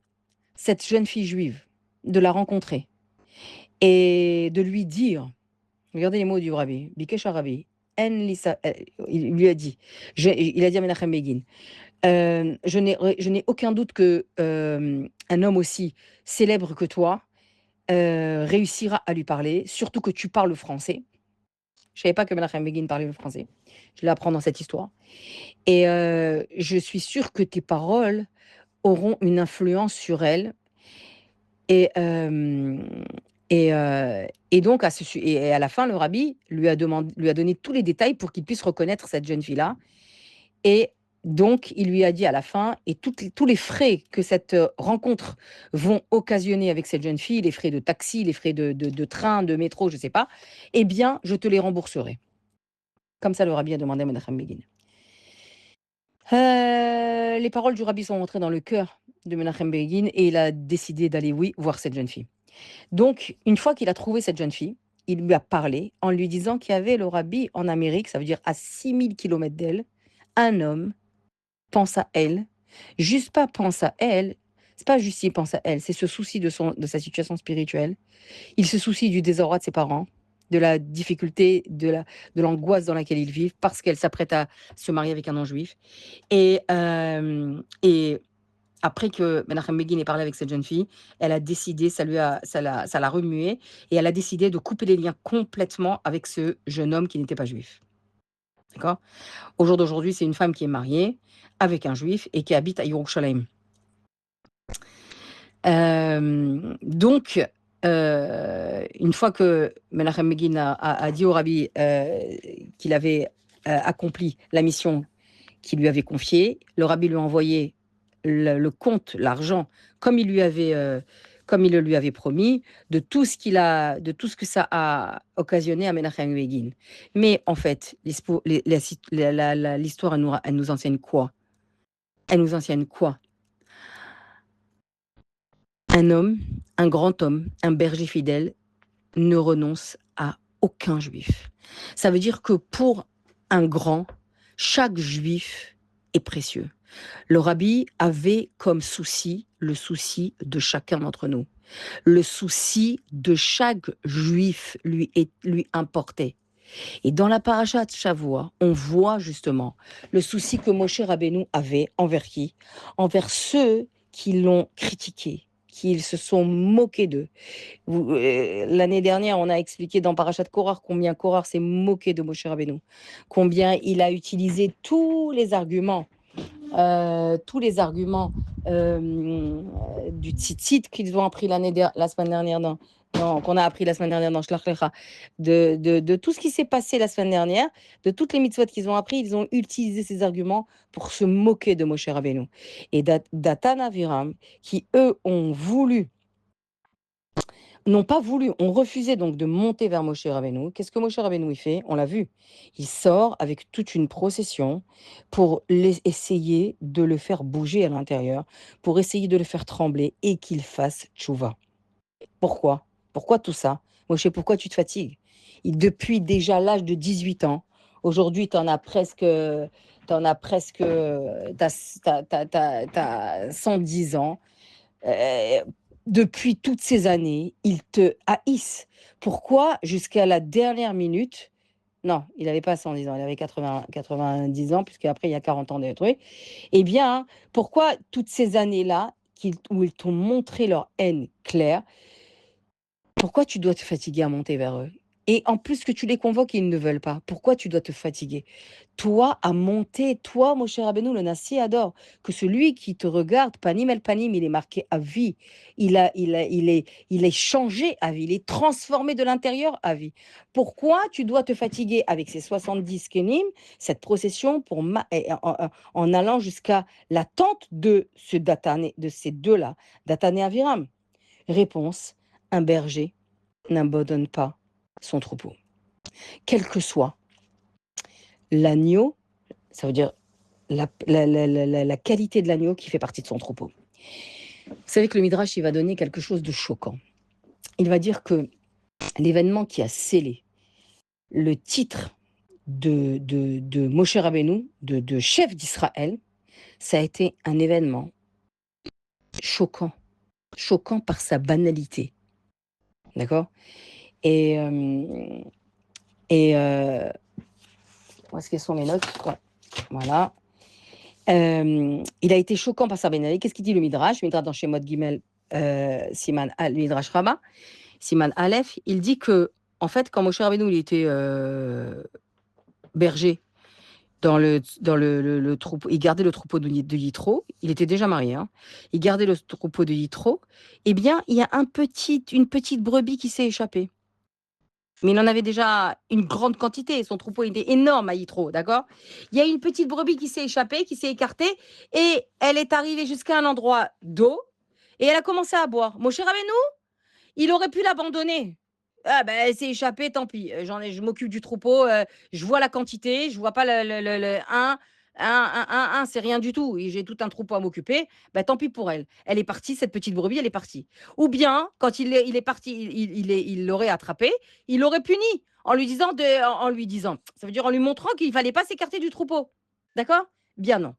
cette jeune fille juive, de la rencontrer et de lui dire, regardez les mots du Rabbi, Bikesh Rabbi, il lui a dit, il a dit à Menachem Begin, je n'ai aucun doute que un homme aussi célèbre que toi réussira à lui parler, surtout que tu parles français. Je savais pas que Menachem Begin parlait le français. Je l'apprends dans cette histoire. Et je suis sûre que tes paroles auront une influence sur elle. Et, et donc, et à la fin, le rabbi lui a donné tous les détails pour qu'il puisse reconnaître cette jeune fille-là. Et donc, il lui a dit à la fin, et tous les frais que cette rencontre vont occasionner avec cette jeune fille, les frais de taxi, les frais de train, de métro, je ne sais pas, eh bien, je te les rembourserai. Comme ça, le rabbi a demandé à Menachem Begin. Les paroles du rabbi sont rentrées dans le cœur de Menachem Begin et il a décidé d'aller, oui, voir cette jeune fille. Donc, une fois qu'il a trouvé cette jeune fille, il lui a parlé en lui disant qu'il y avait le rabbi en Amérique, ça veut dire à 6000 kilomètres d'elle, un homme pense à elle, juste pas pense à elle, c'est pas juste il pense à elle, c'est ce souci de sa situation spirituelle. Il se soucie du désarroi de ses parents, de la difficulté, de l'angoisse dans laquelle ils vivent parce qu'elle s'apprête à se marier avec un non-juif. Et après que Menachem Begin ait parlé avec cette jeune fille, elle a décidé, ça l'a remué, et elle a décidé de couper les liens complètement avec ce jeune homme qui n'était pas juif. D'accord? Au jour d'aujourd'hui, c'est une femme qui est mariée avec un juif et qui habite à Yerushalayim. Donc, une fois que Menachem Begin a dit au rabbi qu'il avait accompli la mission qu'il lui avait confiée, le rabbi lui a envoyé le compte, l'argent, comme il le lui avait promis, de tout ce que ça a occasionné à Menachem Begin. Mais en fait, l'histoire, elle nous enseigne quoi? Elle nous enseigne quoi? Un homme, un grand homme, un berger fidèle, ne renonce à aucun juif. Ça veut dire que pour un grand, chaque juif est précieux. Le rabbi avait comme souci le souci de chacun d'entre nous. Le souci de chaque juif lui importait. Et dans la paracha de Shavua, on voit justement le souci que Moshe Rabbeinu avait envers qui? Envers ceux qui l'ont critiqué, qui se sont moqués d'eux. L'année dernière, on a expliqué dans Parashat Korach combien Korach s'est moqué de Moshe Rabbeinu, combien il a utilisé tous les arguments du tzitzit qu'ils ont appris la semaine dernière qu'on a appris la semaine dernière dans Shlach Lecha, de tout ce qui s'est passé la semaine dernière, de toutes les mitzvot qu'ils ont appris, ils ont utilisé ces arguments pour se moquer de Moshe Rabbeinu. Et Datan Aviram, qui eux n'ont pas voulu, ont refusé donc de monter vers Moshe Rabbeinu. Qu'est-ce que Moshe Rabbeinu il fait? On l'a vu. Il sort avec toute une procession pour essayer de le faire bouger à l'intérieur, pour essayer de le faire trembler et qu'il fasse tchouva. Pourquoi? Pourquoi tout ça? Moshe, pourquoi tu te fatigues? Depuis déjà l'âge de 18 ans, aujourd'hui, tu en as presque, t'as 110 ans. Euh, Depuis toutes ces années, ils te haïssent. Pourquoi jusqu'à la dernière minute? Non, il n'avait pas 110 ans, il avait 90 ans, puisqu'après il y a 40 ans de truc. Eh bien, pourquoi toutes ces années-là, où ils t'ont montré leur haine claire, pourquoi tu dois te fatiguer à monter vers eux? Et en plus que tu les convoques et ils ne veulent pas, pourquoi tu dois te fatiguer? Toi, à monter, toi, mon cher Rabbeinu, le Nassi adore que celui qui te regarde, panim el panim, il est marqué à vie. Il est changé à vie, il est transformé de l'intérieur à vie. Pourquoi tu dois te fatiguer avec ces 70 kenim, cette procession en allant jusqu'à la tente de ces deux-là, Datan et Aviram? Réponse, un berger n'abandonne pas son troupeau. Quel que soit l'agneau, ça veut dire la qualité de l'agneau qui fait partie de son troupeau. Vous savez que le Midrash, il va donner quelque chose de choquant. Il va dire que l'événement qui a scellé le titre de Moshe Rabbeinu, de chef d'Israël, ça a été un événement choquant. Choquant par sa banalité. D'accord? Et Où est-ce qu'elles sont mes notes? Ouais. Voilà. Il a été choquant par sa Ben. Qu'est-ce qu'il dit le Midrash? Le Midrash dans Shemot Gimel, Siman Al, Midrash Rabbah, Siman Aleph, il dit que, en fait, quand Moshe Rabbeinu il était berger dans le troupeau, il gardait le troupeau de Yitro, il était déjà marié, hein, il gardait le troupeau de Yitro, eh bien, il y a une petite brebis qui s'est échappée. Mais il en avait déjà une grande quantité. Son troupeau était énorme à Yitro, d'accord? Il y a une petite brebis qui s'est échappée, qui s'est écartée, et elle est arrivée jusqu'à un endroit d'eau, et elle a commencé à boire. Moshe Rabbeinu, il aurait pu l'abandonner. Ah ben, elle s'est échappée, tant pis. Je m'occupe du troupeau, je vois la quantité, je vois pas c'est rien du tout. Et j'ai tout un troupeau à m'occuper. Ben, tant pis pour elle. Elle est partie, cette petite brebis, elle est partie. Ou bien, quand il est parti, il l'aurait attrapé, il l'aurait puni en lui disant, ça veut dire en lui montrant qu'il fallait pas s'écarter du troupeau. D'accord? Bien non.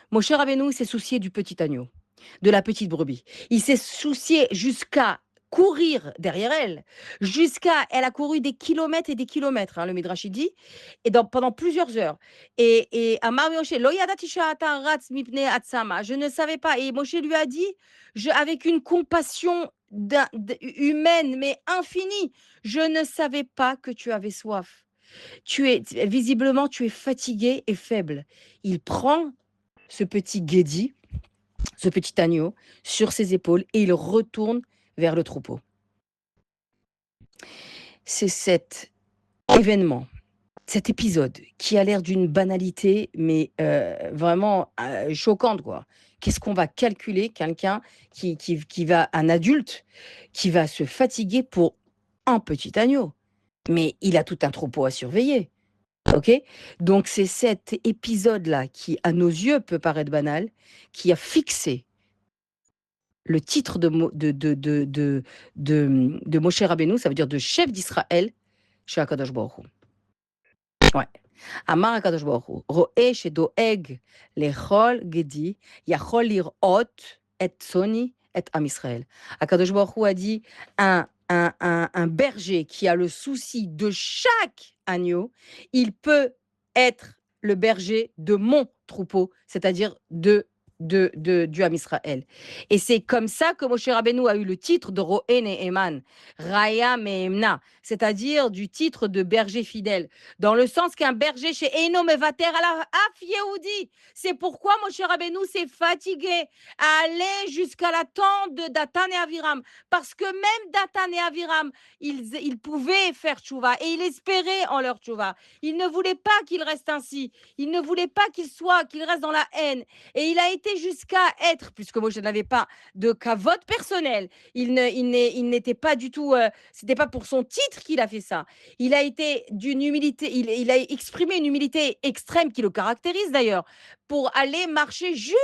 Mon cher Rabbeinu s'est soucié du petit agneau, de la petite brebis. Il s'est soucié jusqu'à courir derrière elle, elle a couru des kilomètres et des kilomètres, hein, le Midrash dit, et pendant plusieurs heures. Et Amar Moshe, Lo yadati sha'ata ratz mipnei atzama. Je ne savais pas. Et Moshe lui a dit, avec une compassion humaine, mais infinie, je ne savais pas que tu avais soif. Visiblement, tu es fatigué et faible. Il prend ce petit Guédi, ce petit agneau, sur ses épaules et il retourne vers le troupeau. C'est cet événement, cet épisode qui a l'air d'une banalité, mais vraiment choquante, quoi. Qu'est-ce qu'on va calculer quelqu'un qui va, un adulte, qui va se fatiguer pour un petit agneau? Mais il a tout un troupeau à surveiller. OK? Donc c'est cet épisode-là qui, à nos yeux, peut paraître banal, qui a fixé le titre de Moshe Rabbeinu, ça veut dire de chef d'Israël, chez Akadosh Baruch Hu. Ouais. Amar Akadosh Baruch Hu, Ro'eh shedoeg lechol gedi, yachol lirot et soni et am Israël. Akadosh Baruch Hu a dit, un berger qui a le souci de chaque agneau, il peut être le berger de mon troupeau, c'est-à-dire du Ham Israël. Et c'est comme ça que Moshe Rabbeinu a eu le titre de Ro'en et Eman, Raya Mehemna, c'est-à-dire du titre de berger fidèle, dans le sens qu'un berger chez Eino Mevater ala Af Yehudi. C'est pourquoi Moshe Rabbeinu s'est fatigué à aller jusqu'à la tente de Datan et Aviram, parce que même Datan et Aviram, ils pouvaient faire tchouva et il espérait en leur tchouva. Il ne voulait pas qu'il reste ainsi. Il ne voulait pas qu'il reste dans la haine. Et il a été jusqu'à être, puisque moi je n'avais pas de cavote personnelle, il n'était pas du tout, c'était pas pour son titre qu'il a fait ça. Il a été d'une humilité, il a exprimé une humilité extrême qui le caractérise d'ailleurs, pour aller marcher jusqu'à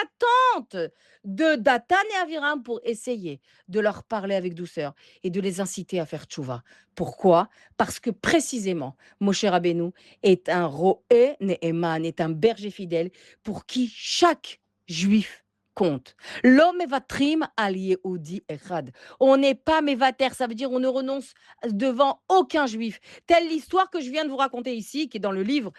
la tente de Datan et Aviram pour essayer de leur parler avec douceur et de les inciter à faire tchouva. Pourquoi? Parce que précisément, Moshe Rabbeinu est un roé Ne'eman, est un berger fidèle pour qui chaque juif compte. L'homme mevatrim al Yehudi echad. On n'est pas mevater, ça veut dire on ne renonce devant aucun juif. Telle l'histoire que je viens de vous raconter ici, qui est dans le livre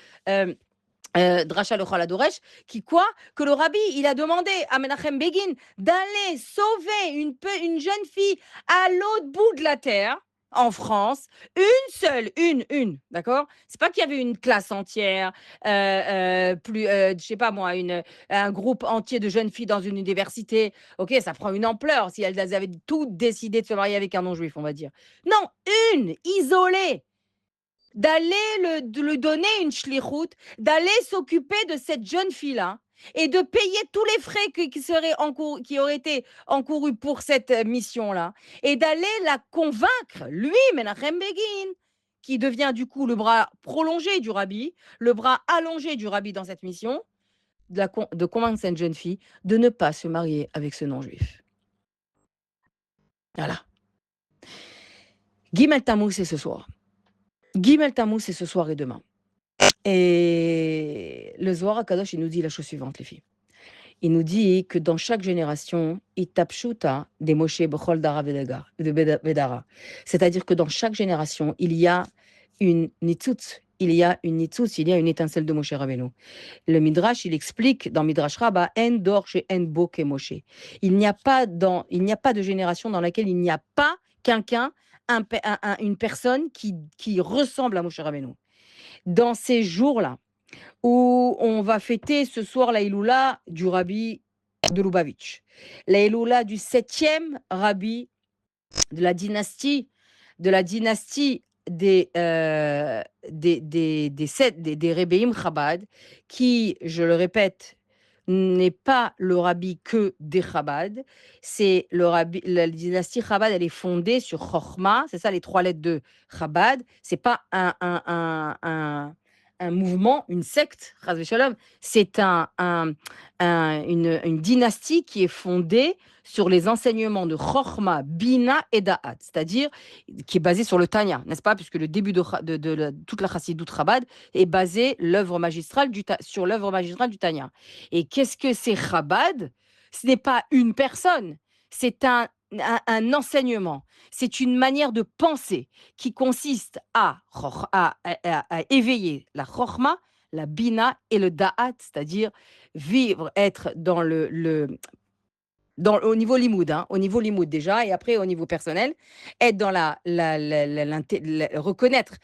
Dracha le Chaladoresh, qui quoi? Que le rabbi, il a demandé à Menachem Begin d'aller sauver une jeune fille à l'autre bout de la terre, en France, une seule, d'accord? C'est pas qu'il y avait une classe entière, je sais pas moi, un groupe entier de jeunes filles dans une université. Ok, ça prend une ampleur si elles avaient toutes décidé de se marier avec un non-juif, on va dire. Non, une, isolée, d'aller lui donner une shlichut, d'aller s'occuper de cette jeune fille-là et de payer tous les frais qui auraient été encourus pour cette mission-là et d'aller la convaincre, lui, Menachem Begin, qui devient du coup le bras prolongé du rabbi, le bras allongé du rabbi dans cette mission, de convaincre cette jeune fille de ne pas se marier avec ce non-juif. Voilà. Gimel Tammuz, c'est ce soir. Gimel Tammuz, c'est ce soir et demain. Et le Zohar HaKadosh, il nous dit la chose suivante, les filles. Il nous dit que dans chaque génération, itapshuta des Moshe bechol dara vedara. C'est-à-dire que dans chaque génération, il y a une nitzutz, il y a une nitzutz, il y a une étincelle de Moshe Rabbeinu. Le Midrash, il explique dans Midrash Rabbah, En dor chez En bo ke Moshe. Il n'y a pas de génération dans laquelle il n'y a pas quelqu'un, une personne qui ressemble à Moshe Rabbeinu. Dans ces jours-là, où on va fêter ce soir la Iloula du rabbi de Lubavitch, la Iloula du 7e rabbi de la dynastie, des Rebbeim Chabad, qui, je le répète, n'est pas le rabbi que des Chabad, c'est la dynastie Chabad, elle est fondée sur Chochma, c'est ça les 3 lettres de Chabad, c'est pas un mouvement, une secte, Chas v'shalom, c'est une dynastie qui est fondée sur les enseignements de Chochma, Bina et Da'at, c'est-à-dire qui est basée sur le Tanya, n'est-ce pas? Puisque le début de toute la Chassidout Chabad est basé sur l'œuvre magistrale du Tanya. Et qu'est-ce que c'est Chabad? Ce n'est pas une personne, c'est un enseignement, c'est une manière de penser qui consiste à éveiller la Chochma, la Bina et le Da'at, c'est-à-dire vivre, être dans au niveau limoud, au niveau limoud déjà, et après au niveau personnel, être dans reconnaître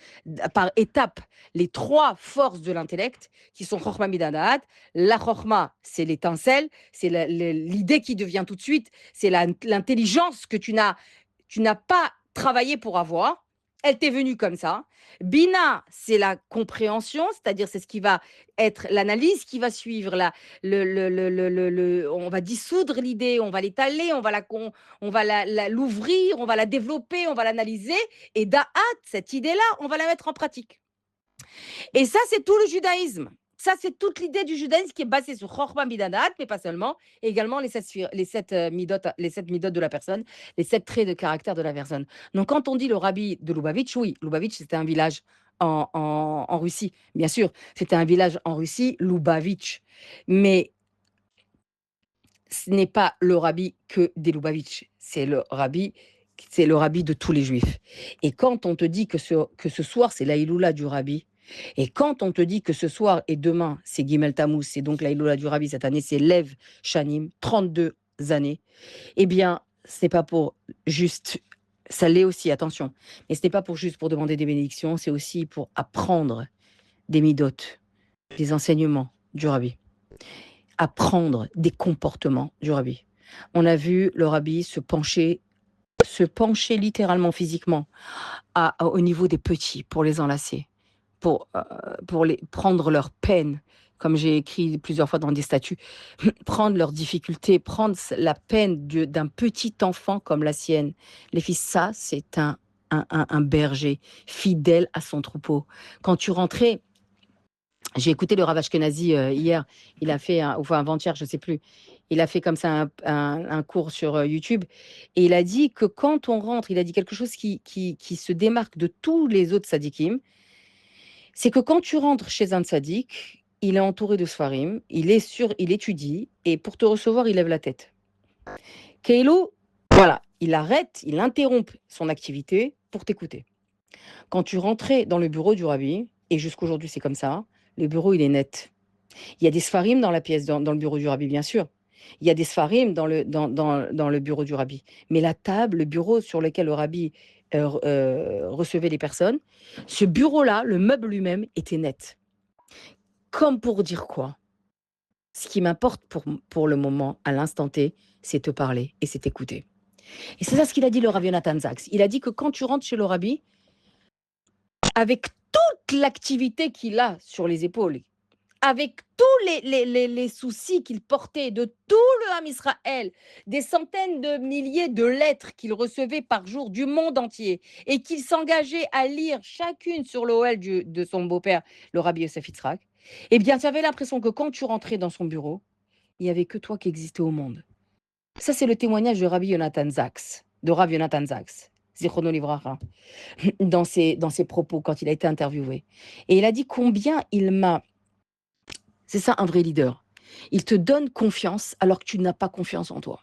par étapes les 3 forces de l'intellect qui sont Chochma Midadaat. La Chochma, c'est l'étincelle, c'est l'idée qui devient tout de suite, c'est l'intelligence que tu n'as pas travaillé pour avoir. Elle t'est venue comme ça. Bina, c'est la compréhension, c'est-à-dire c'est ce qui va être l'analyse qui va suivre, on va dissoudre l'idée, on va l'étaler, on va l'ouvrir, on va la développer, on va l'analyser. Et Da'at, cette idée-là, on va la mettre en pratique. Et ça, c'est tout le judaïsme. Ça, c'est toute l'idée du judaïsme qui est basée sur Chochma Midadat, mais pas seulement, et également les 7 midot de la personne, les 7 traits de caractère de la personne. Donc, quand on dit le rabbi de Lubavitch, oui, Lubavitch, c'était un village en Russie, bien sûr, c'était un village en Russie, Lubavitch, mais ce n'est pas le rabbi que des Lubavitch, c'est le rabbi de tous les juifs. Et quand on te dit que ce soir, c'est la Iloula du rabbi, et quand on te dit que ce soir et demain, c'est Gimel Tammuz, c'est donc la Iloula du rabbi, cette année, c'est Lev Shanim, 32 années, eh bien, ce n'est pas pour juste, ça l'est aussi, attention, mais ce n'est pas pour juste pour demander des bénédictions, c'est aussi pour apprendre des midotes, des enseignements du rabbi, apprendre des comportements du rabbi. On a vu le rabbi se pencher littéralement physiquement au niveau des petits pour les enlacer, pour prendre leur peine, comme j'ai écrit plusieurs fois dans des statuts, prendre leurs difficultés, prendre la peine d'un petit enfant comme la sienne. Les fils, ça, c'est un berger fidèle à son troupeau. Quand tu rentrais, j'ai écouté le Rav Ashkenazi hier, il a fait, enfin avant-hier, je ne sais plus, il a fait comme ça un cours sur YouTube, et il a dit que quand on rentre, il a dit quelque chose qui se démarque de tous les autres tzadikim, c'est que quand tu rentres chez un tzadik, il est entouré de sfarim, il étudie, et pour te recevoir, il lève la tête. Keilo, voilà, il interrompt son activité pour t'écouter. Quand tu rentrais dans le bureau du rabbi, et jusqu'aujourd'hui c'est comme ça, le bureau il est net. Il y a des sfarim dans la pièce, dans le bureau du rabbi, bien sûr. Il y a des sfarim dans le bureau du rabbi. Mais la table, le bureau sur lequel le rabbi recevait les personnes, ce bureau-là, le meuble lui-même, était net. Comme pour dire quoi? Ce qui m'importe pour le moment, à l'instant T, c'est te parler et c'est t'écouter. Et c'est ça ce qu'il a dit le Rav Yonatan Zaks. Il a dit que quand tu rentres chez le rabbi, avec toute l'activité qu'il a sur les épaules, avec tous les soucis qu'il portait de tout le Ham Israël, des centaines de milliers de lettres qu'il recevait par jour du monde entier, et qu'il s'engageait à lire chacune sur l'OL de son beau-père, le Rabbi Yosef Yitzhak, eh bien, tu avais l'impression que quand tu rentrais dans son bureau, il n'y avait que toi qui existais au monde. Ça, c'est le témoignage de Rabbi Yonatan Zaks, de Rav Yonatan Zaks, Zichrono Livracha, dans ses propos quand il a été interviewé. Et il a dit combien il m'a... C'est ça un vrai leader. Il te donne confiance alors que tu n'as pas confiance en toi.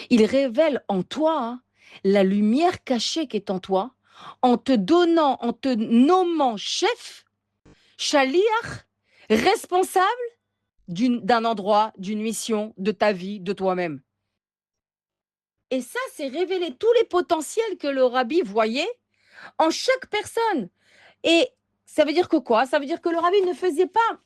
Il révèle en toi la lumière cachée qui est en toi, en te nommant chef Shaliach, responsable d'un endroit, d'une mission, de ta vie, de toi-même. Et ça, c'est révéler tous les potentiels que le rabbi voyait en chaque personne. Et ça veut dire que quoi? Ça veut dire que le rabbi ne faisait pas,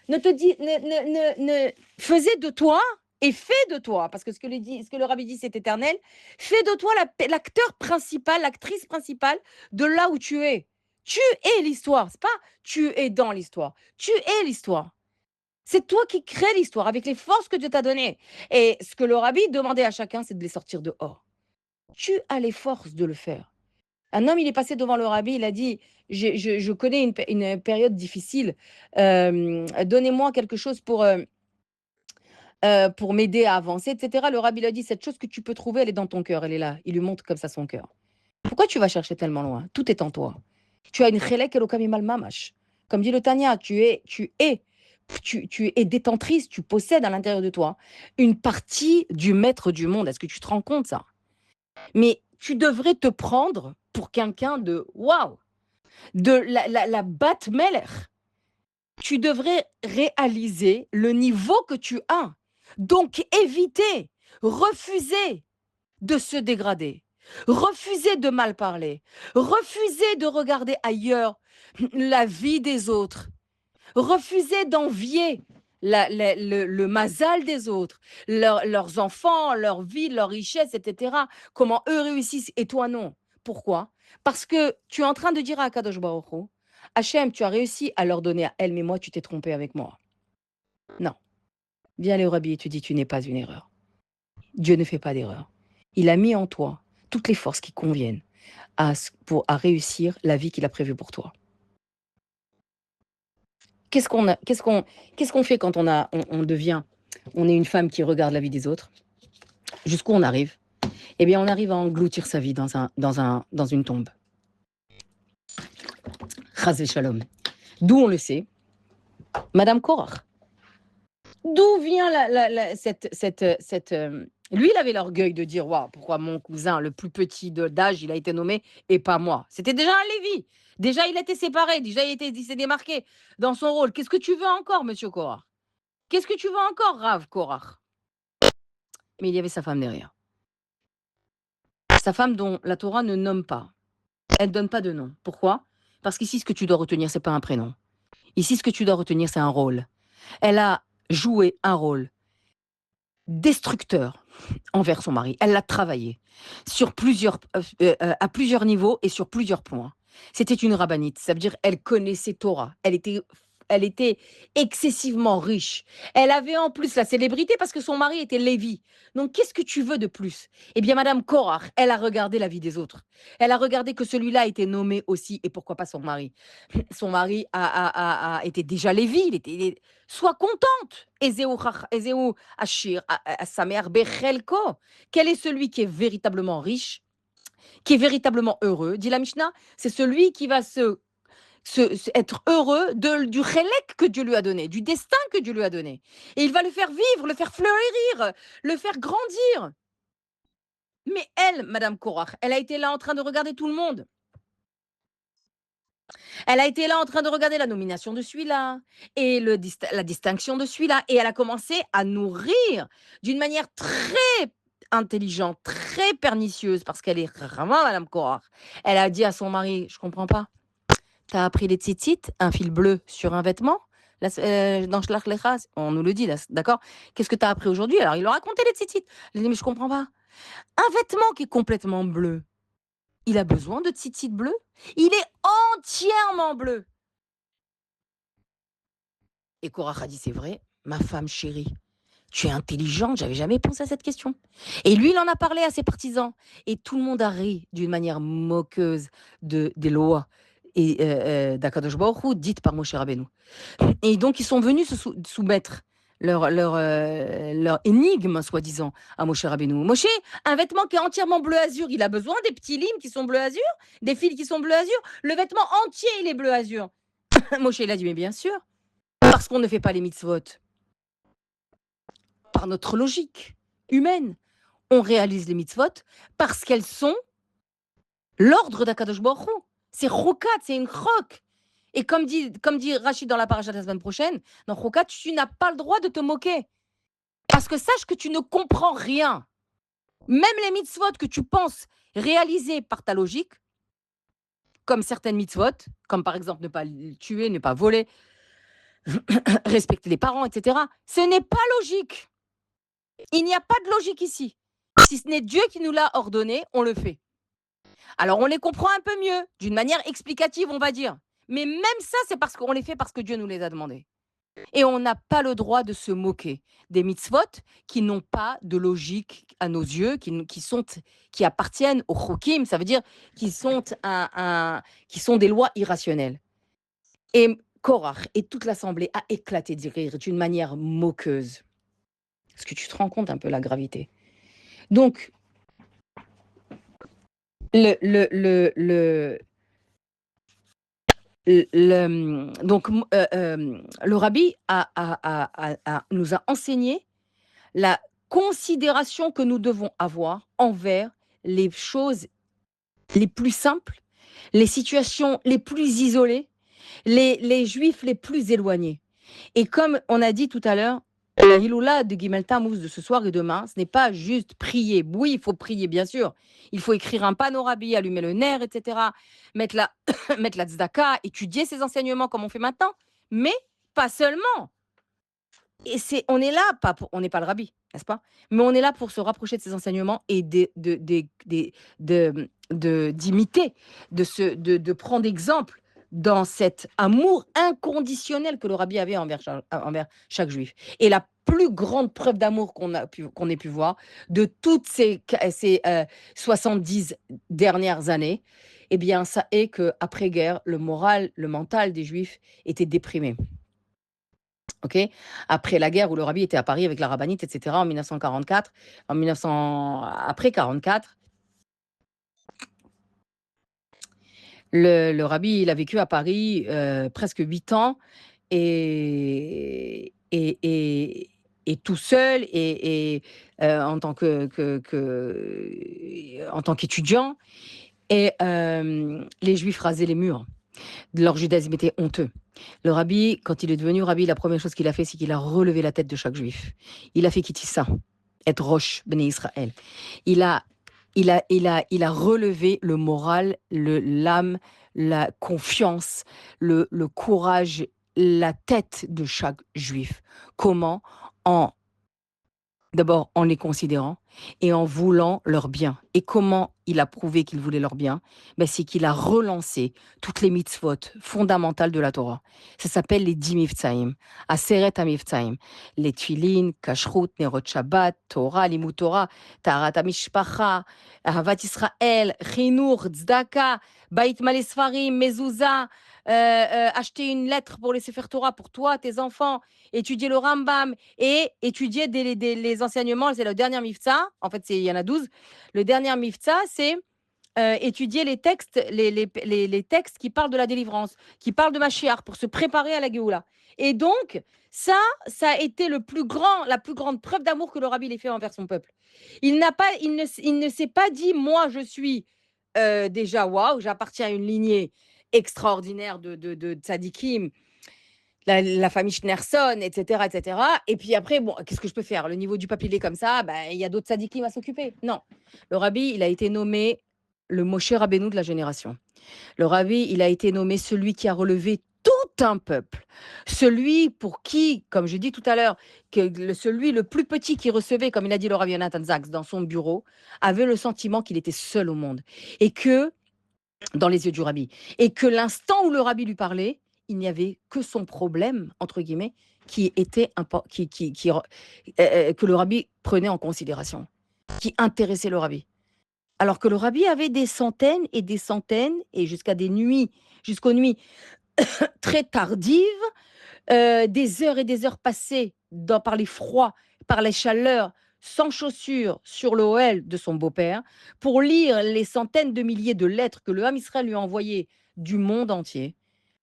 ne te dit, ne faisait de toi et fait de toi, parce que ce que le rabbi dit, c'est éternel, fais de toi l'acteur principal, l'actrice principale de là où tu es. Tu es l'histoire, c'est pas tu es dans l'histoire, tu es l'histoire. C'est toi qui crée l'histoire avec les forces que Dieu t'a données. Et ce que le rabbi demandait à chacun, c'est de les sortir dehors. Tu as les forces de le faire. Un homme, il est passé devant le rabbi, il a dit, je connais une période difficile, donnez-moi quelque chose pour m'aider à avancer, etc. Le rabbi lui a dit, cette chose que tu peux trouver, elle est dans ton cœur, elle est là. Il lui montre comme ça son cœur. Pourquoi tu vas chercher tellement loin? Tout est en toi. Tu as une chelek elokam imal mamash. Comme dit le Tanya, tu es détentrice, tu possèdes à l'intérieur de toi une partie du maître du monde. Est-ce que tu te rends compte ça? Mais tu devrais te prendre pour quelqu'un de waouh, de la Bat Meller. Tu devrais réaliser le niveau que tu as. Donc éviter, refuser de se dégrader, refuser de mal parler, refuser de regarder ailleurs la vie des autres, refuser d'envier le mazal des autres, leurs enfants, leur vie, leur richesse, etc. Comment eux réussissent et toi non. Pourquoi? Parce que tu es en train de dire à Akadosh Baruch Hu, Hachem, tu as réussi à leur donner à elle, mais moi, tu t'es trompé avec moi. Non. Viens aller au rabbi et tu dis, tu n'es pas une erreur. Dieu ne fait pas d'erreur. Il a mis en toi toutes les forces qui conviennent à réussir la vie qu'il a prévue pour toi. Qu'est-ce qu'on fait quand on devient, on est une femme qui regarde la vie des autres? Jusqu'où on arrive? Eh bien, on arrive à engloutir sa vie dans une tombe. Chas Shalom. D'où on le sait, Madame Korach. D'où vient lui, il avait l'orgueil de dire, waouh, pourquoi mon cousin, le plus petit d'âge, il a été nommé et pas moi. C'était déjà un Lévi. Déjà, il était séparé. Déjà, il s'est démarqué dans son rôle. Qu'est-ce que tu veux encore, monsieur Korach? Qu'est-ce que tu veux encore, Rav Korach? Mais il y avait sa femme derrière. Sa femme dont la Torah ne nomme pas. Elle ne donne pas de nom. Pourquoi? Parce qu'ici, ce que tu dois retenir, c'est pas un prénom. Ici, ce que tu dois retenir, c'est un rôle. Elle a joué un rôle destructeur envers son mari. Elle l'a travaillé à plusieurs niveaux et sur plusieurs points. C'était une rabbinite, ça veut dire elle connaissait Torah. Elle était excessivement riche. Elle avait en plus la célébrité parce que son mari était Lévi. Donc, qu'est-ce que tu veux de plus? Eh bien, Madame Korach, elle a regardé la vie des autres. Elle a regardé que celui-là était nommé aussi, et pourquoi pas son mari? Son mari était déjà Lévi. Sois contente. Ezeu Ashir, sa mère Bechelko. Quel est celui qui est véritablement riche, qui est véritablement heureux? Dit la Mishnah, c'est celui qui va être heureux du chélek que Dieu lui a donné, du destin que Dieu lui a donné. Et il va le faire vivre, le faire fleurir, le faire grandir. Mais elle, Madame Korach, elle a été là en train de regarder tout le monde. Elle a été là en train de regarder la nomination de celui-là et la distinction de celui-là. Et elle a commencé à nourrir d'une manière très intelligente, très pernicieuse, parce qu'elle est vraiment Madame Korach. Elle a dit à son mari, je comprends pas, t'as appris les tzitzit, un fil bleu sur un vêtement dans Shlach Lecha, on nous le dit, là, d'accord? Qu'est-ce que tu as appris aujourd'hui? Alors, il leur a raconté les tzitzit. Il a dit, mais je comprends pas. Un vêtement qui est complètement bleu, il a besoin de tzitzit bleu? Il est entièrement bleu. Et Korach a dit, c'est vrai, ma femme chérie, tu es intelligente, j'avais jamais pensé à cette question. Et lui, il en a parlé à ses partisans. Et tout le monde a ri d'une manière moqueuse des lois et d'Akadosh Baruch Hu, dites par Moshe Rabbeinu. Et donc, ils sont venus se soumettre leur énigme, soi-disant, à Moshe Rabbeinu. Moshe, un vêtement qui est entièrement bleu-azur, il a besoin des petits limes qui sont bleu-azur, des fils qui sont bleu-azur. Le vêtement entier, il est bleu-azur. Moshe, il a dit, mais bien sûr, parce qu'on ne fait pas les mitzvot par notre logique humaine. On réalise les mitzvot parce qu'elles sont l'ordre d'Akadosh Baruch Hu. C'est rokat, c'est une croque. Et comme dit Rachid dans la paracha de la semaine prochaine, dans Chokat, tu n'as pas le droit de te moquer. Parce que sache que tu ne comprends rien. Même les mitzvot que tu penses réaliser par ta logique, comme certaines mitzvot, comme par exemple ne pas tuer, ne pas voler, respecter les parents, etc., ce n'est pas logique. Il n'y a pas de logique ici. Si ce n'est Dieu qui nous l'a ordonné, on le fait. Alors on les comprend un peu mieux, d'une manière explicative, on va dire. Mais même ça, c'est parce qu'on les fait parce que Dieu nous les a demandés. Et on n'a pas le droit de se moquer des mitzvot qui n'ont pas de logique à nos yeux, qui appartiennent au chokim, ça veut dire qui sont des lois irrationnelles. Et Korach et toute l'assemblée a éclaté de rire d'une manière moqueuse. Est-ce que tu te rends compte un peu la gravité? Donc, le rabbi nous a enseigné la considération que nous devons avoir envers les choses les plus simples, les situations les plus isolées, les juifs les plus éloignés. Et comme on a dit tout à l'heure, la Hiloula de Gimel Tammuz de ce soir et demain, ce n'est pas juste prier. Oui, il faut prier, bien sûr. Il faut écrire un panorabi, allumer le nerf, etc. Mettre la, mettre la tzedaka, étudier ses enseignements comme on fait maintenant. Mais pas seulement. Et on est là, on n'est pas le rabbi, n'est-ce pas? Mais on est là pour se rapprocher de ces enseignements et d'imiter, de prendre exemple dans cet amour inconditionnel que le rabbi avait envers chaque juif. Et la plus grande preuve d'amour qu'on ait pu voir de toutes ces 70 dernières années, eh bien, ça est qu'après-guerre, le moral, le mental des juifs était déprimé. Okay, après la guerre où le rabbi était à Paris avec la rabbinite, etc., en 1944, après 44, le rabbi, il a vécu à Paris presque 8 ans et tout seul et en tant en tant qu'étudiant. Et les Juifs rasaient les murs. Leur judaïsme était honteux. Le rabbi, quand il est devenu rabbi, la première chose qu'il a fait, c'est qu'il a relevé la tête de chaque juif. Il a fait Kitissa, être Rosh Bnei Israël. Il a relevé le moral, l'âme, la confiance, le courage, la tête de chaque juif. Comment? D'abord en les considérant et en voulant leur bien. Et comment il a prouvé qu'il voulait leur bien? C'est qu'il a relancé toutes les mitzvot fondamentales de la Torah. Ça s'appelle les 10 miftsaïm, Aseret HaMiftsaïm, les Tfilin, Kashrut, Nerot Shabbat, Torah, Limut Torah, Taharat HaMishpacha, Ahavat Israël, Chinour, Tzedaka, Bait Malé Sfarim, Mezouza, acheter une lettre pour les Sefer Torah pour toi, tes enfants, étudier le Rambam et étudier les enseignements. C'est le dernier mifta. En fait, il y en a 12. Le dernier mifta, c'est étudier les textes, les textes qui parlent de la délivrance, qui parlent de Mashiach pour se préparer à la Géoula. Et donc, ça a été la plus grande preuve d'amour que le rabbi ait fait envers son peuple. Il ne s'est pas dit, moi, je suis déjà, waouh, j'appartiens à une lignée extraordinaire de tzadikim, la famille Schneerson, etc., etc. Et puis après, bon, qu'est-ce que je peux faire? Le niveau du papier est comme ça, il y a d'autres tzadikim à s'occuper. Non. Le rabbi, il a été nommé le Moshe Rabbeinu de la génération. Le rabbi, il a été nommé celui qui a relevé tout un peuple. Celui pour qui, comme je dis tout à l'heure, celui le plus petit qui recevait, comme il a dit le rabbi Jonathan Sachs, dans son bureau, avait le sentiment qu'il était seul au monde. Et que, dans les yeux du rabbi, et que l'instant où le rabbi lui parlait, il n'y avait que son problème, entre guillemets, que le rabbi prenait en considération, qui intéressait le rabbi. Alors que le rabbi avait des centaines, et jusqu'aux nuits très tardives, des heures et des heures passées par les froids, par les chaleurs, sans chaussures sur l'OL de son beau-père, pour lire les centaines de milliers de lettres que le Ham Israël lui a envoyées du monde entier.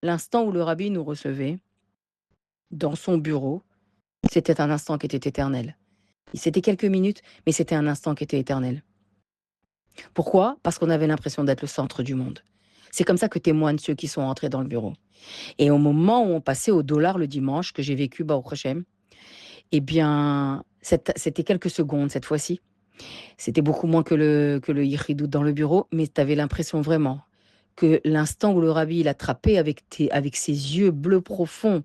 L'instant où le rabbi nous recevait dans son bureau, c'était un instant qui était éternel. C'était quelques minutes, mais c'était un instant qui était éternel. Pourquoi? Parce qu'on avait l'impression d'être le centre du monde. C'est comme ça que témoignent ceux qui sont entrés dans le bureau. Et au moment où on passait au dollar le dimanche, que j'ai vécu, Baruch Hashem, eh bien, c'était quelques secondes cette fois-ci. C'était beaucoup moins que le Yichidut dans le bureau, mais tu avais l'impression vraiment que l'instant où le rabbi il attrapait avec ses yeux bleus profonds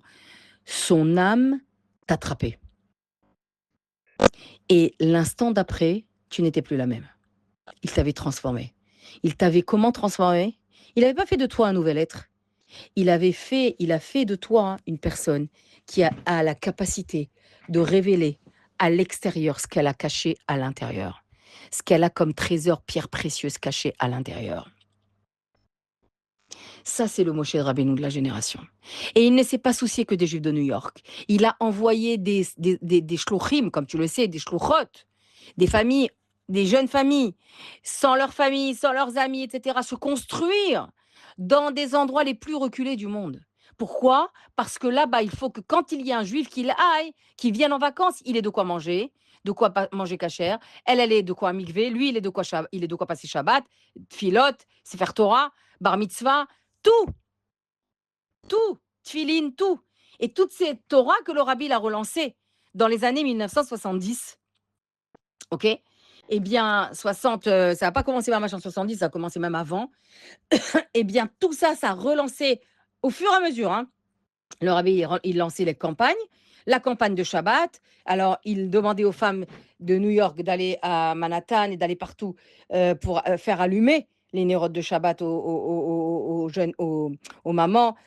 son âme, t'attrapait. Et l'instant d'après, tu n'étais plus la même. Il t'avait transformé. Il t'avait comment transformé? Il n'avait pas fait de toi un nouvel être. Il a fait de toi une personne qui a la capacité de révéler à l'extérieur ce qu'elle a caché à l'intérieur. Ce qu'elle a comme trésor, pierre précieuse cachée à l'intérieur. Ça, c'est le Moshe Rabbeinu de la génération. Et il ne s'est pas soucié que des Juifs de New York. Il a envoyé des shluchim, comme tu le sais, des shluchot, des familles, des jeunes familles, sans leurs familles, sans leurs amis, etc., se construire dans des endroits les plus reculés du monde. Pourquoi? Parce que là-bas, il faut que quand il y a un juif qu'il aille, qui vienne en vacances, il ait de quoi manger, de quoi manger cachère, elle est de quoi mikvé, lui, il est de quoi passer Shabbat, Tfilot, Sefer Torah, Bar Mitzvah, tout, Tfilin, tout. Et toutes ces Torahs que le Rabbi a relancées dans les années 1970, ok? Eh bien, 60, ça n'a pas commencé même en 70, ça a commencé même avant. Eh bien, tout ça, ça a relancé au fur et à mesure. Hein. Le Rabbi, il lançait les campagnes, la campagne de Shabbat. Alors, il demandait aux femmes de New York d'aller à Manhattan et d'aller partout pour faire allumer les nérodes de Shabbat aux jeunes, aux mamans,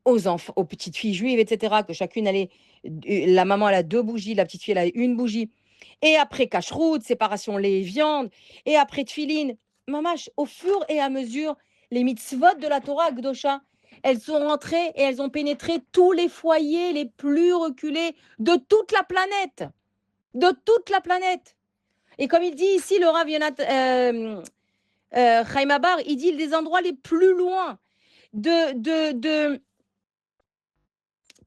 aux enfants, aux petites filles juives, etc. Que chacune allait, la maman elle a 2 bougies, la petite fille elle a 1 bougie. Et après cacheroute, séparation lait et viande. Et après tfilin, mamash, au fur et à mesure, les mitzvot de la Torah Gdosha, elles sont rentrées et elles ont pénétré tous les foyers les plus reculés de toute la planète. De toute la planète. Et comme il dit ici, le Rav Yonat Chaim Abar, il dit des endroits les plus loin de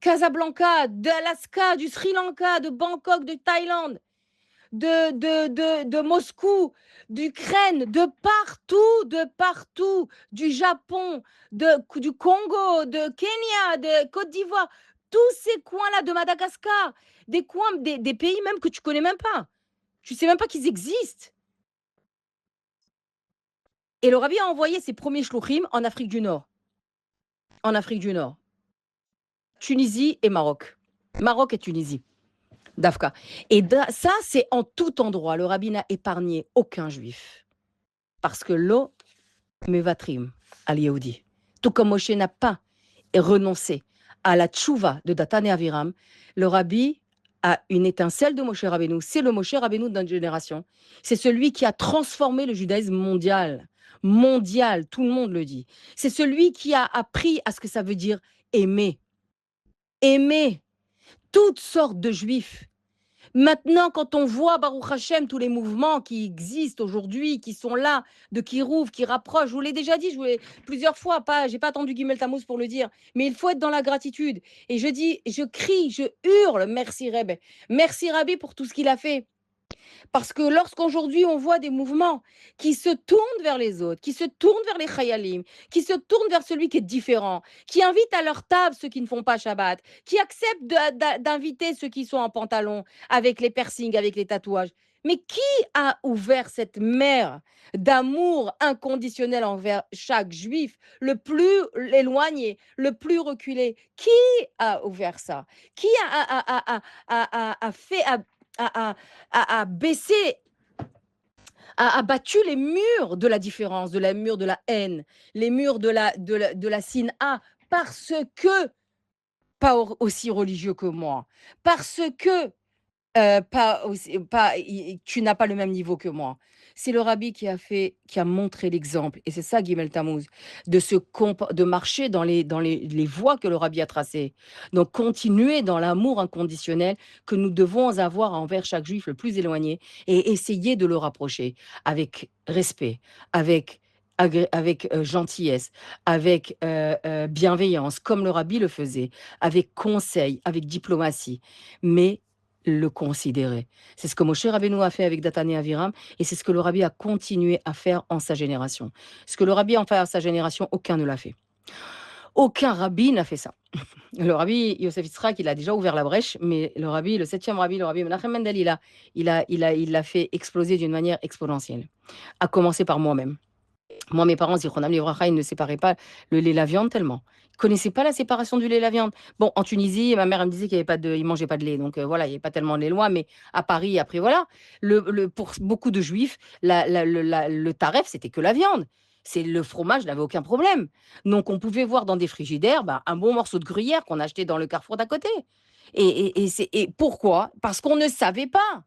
Casablanca, d'Alaska, du Sri Lanka, de Bangkok, de Thaïlande, de Moscou, d'Ukraine, de partout, du Japon, du Congo, de Kenya, de Côte d'Ivoire, tous ces coins-là, de Madagascar, des coins, des pays même que tu connais même pas. Tu sais même pas qu'ils existent. Et le Rabbi a envoyé ses premiers shluchim en Afrique du Nord. En Afrique du Nord. Tunisie et Maroc. Maroc et Tunisie. Dafka. Et ça, c'est en tout endroit. Le Rabbi n'a épargné aucun juif. Parce que lo mevatrim al Yehudi. Tout comme Moshe n'a pas renoncé à la tchouva de Datan et Aviram, le Rabbi a une étincelle de Moshe Rabbeinu. C'est le Moshe Rabbeinu de notre génération. C'est celui qui a transformé le judaïsme mondial. Mondial, tout le monde le dit. C'est celui qui a appris à ce que ça veut dire aimer. Aimer toutes sortes de juifs. Maintenant, quand on voit, Baruch Hashem, tous les mouvements qui existent aujourd'hui, qui sont là, de Kirouv, qui rapprochent, je vous l'ai déjà dit, plusieurs fois, j'ai pas attendu Gimel Tammuz pour le dire, mais il faut être dans la gratitude. Et je dis, je crie, je hurle, merci Rebbe, merci Rabbi pour tout ce qu'il a fait. Parce que lorsqu'aujourd'hui on voit des mouvements qui se tournent vers les autres, qui se tournent vers les chayalim, qui se tournent vers celui qui est différent, qui invitent à leur table ceux qui ne font pas Shabbat, qui acceptent d'inviter ceux qui sont en pantalon, avec les piercings, avec les tatouages. Mais qui a ouvert cette mer d'amour inconditionnel envers chaque juif, le plus éloigné, le plus reculé? Qui a ouvert ça? Qui a fait, a baissé, a battu les murs de la différence, de la mur de la haine, les murs de la sina, parce que pas aussi religieux que moi, parce que tu n'as pas le même niveau que moi. C'est le Rabbi qui a montré l'exemple, et c'est ça Gimel Tammuz, de marcher dans les voies que le Rabbi a tracées. Donc continuer dans l'amour inconditionnel que nous devons avoir envers chaque juif le plus éloigné, et essayer de le rapprocher avec respect, avec gentillesse, avec bienveillance, comme le Rabbi le faisait, avec conseil, avec diplomatie, mais le considérer. C'est ce que Moshe Rabbeinu a fait avec Datan et Aviram, et c'est ce que le Rabbi a continué à faire en sa génération. Ce que le Rabbi a fait en sa génération, aucun ne l'a fait. Aucun rabbi n'a fait ça. Le rabbi Yosef Yitzhak, il a déjà ouvert la brèche, mais le rabbi, le septième rabbi, le rabbi Menachem Mendel, il l'a fait exploser d'une manière exponentielle. À commencer par moi-même. Moi, mes parents, Zichronam Livracha, ils ne séparaient pas le lait et la viande tellement. Ils ne connaissaient pas la séparation du lait et la viande. Bon, en Tunisie, ma mère elle me disait qu'il ne mangeait pas de lait. Donc voilà, il n'y avait pas tellement les lois. Mais à Paris, après, voilà, pour beaucoup de juifs, le taref, c'était que la viande. C'est le fromage n'avait aucun problème. Donc on pouvait voir dans des frigidaires un bon morceau de gruyère qu'on achetait dans le carrefour d'à côté. Et pourquoi? Parce qu'on ne savait pas.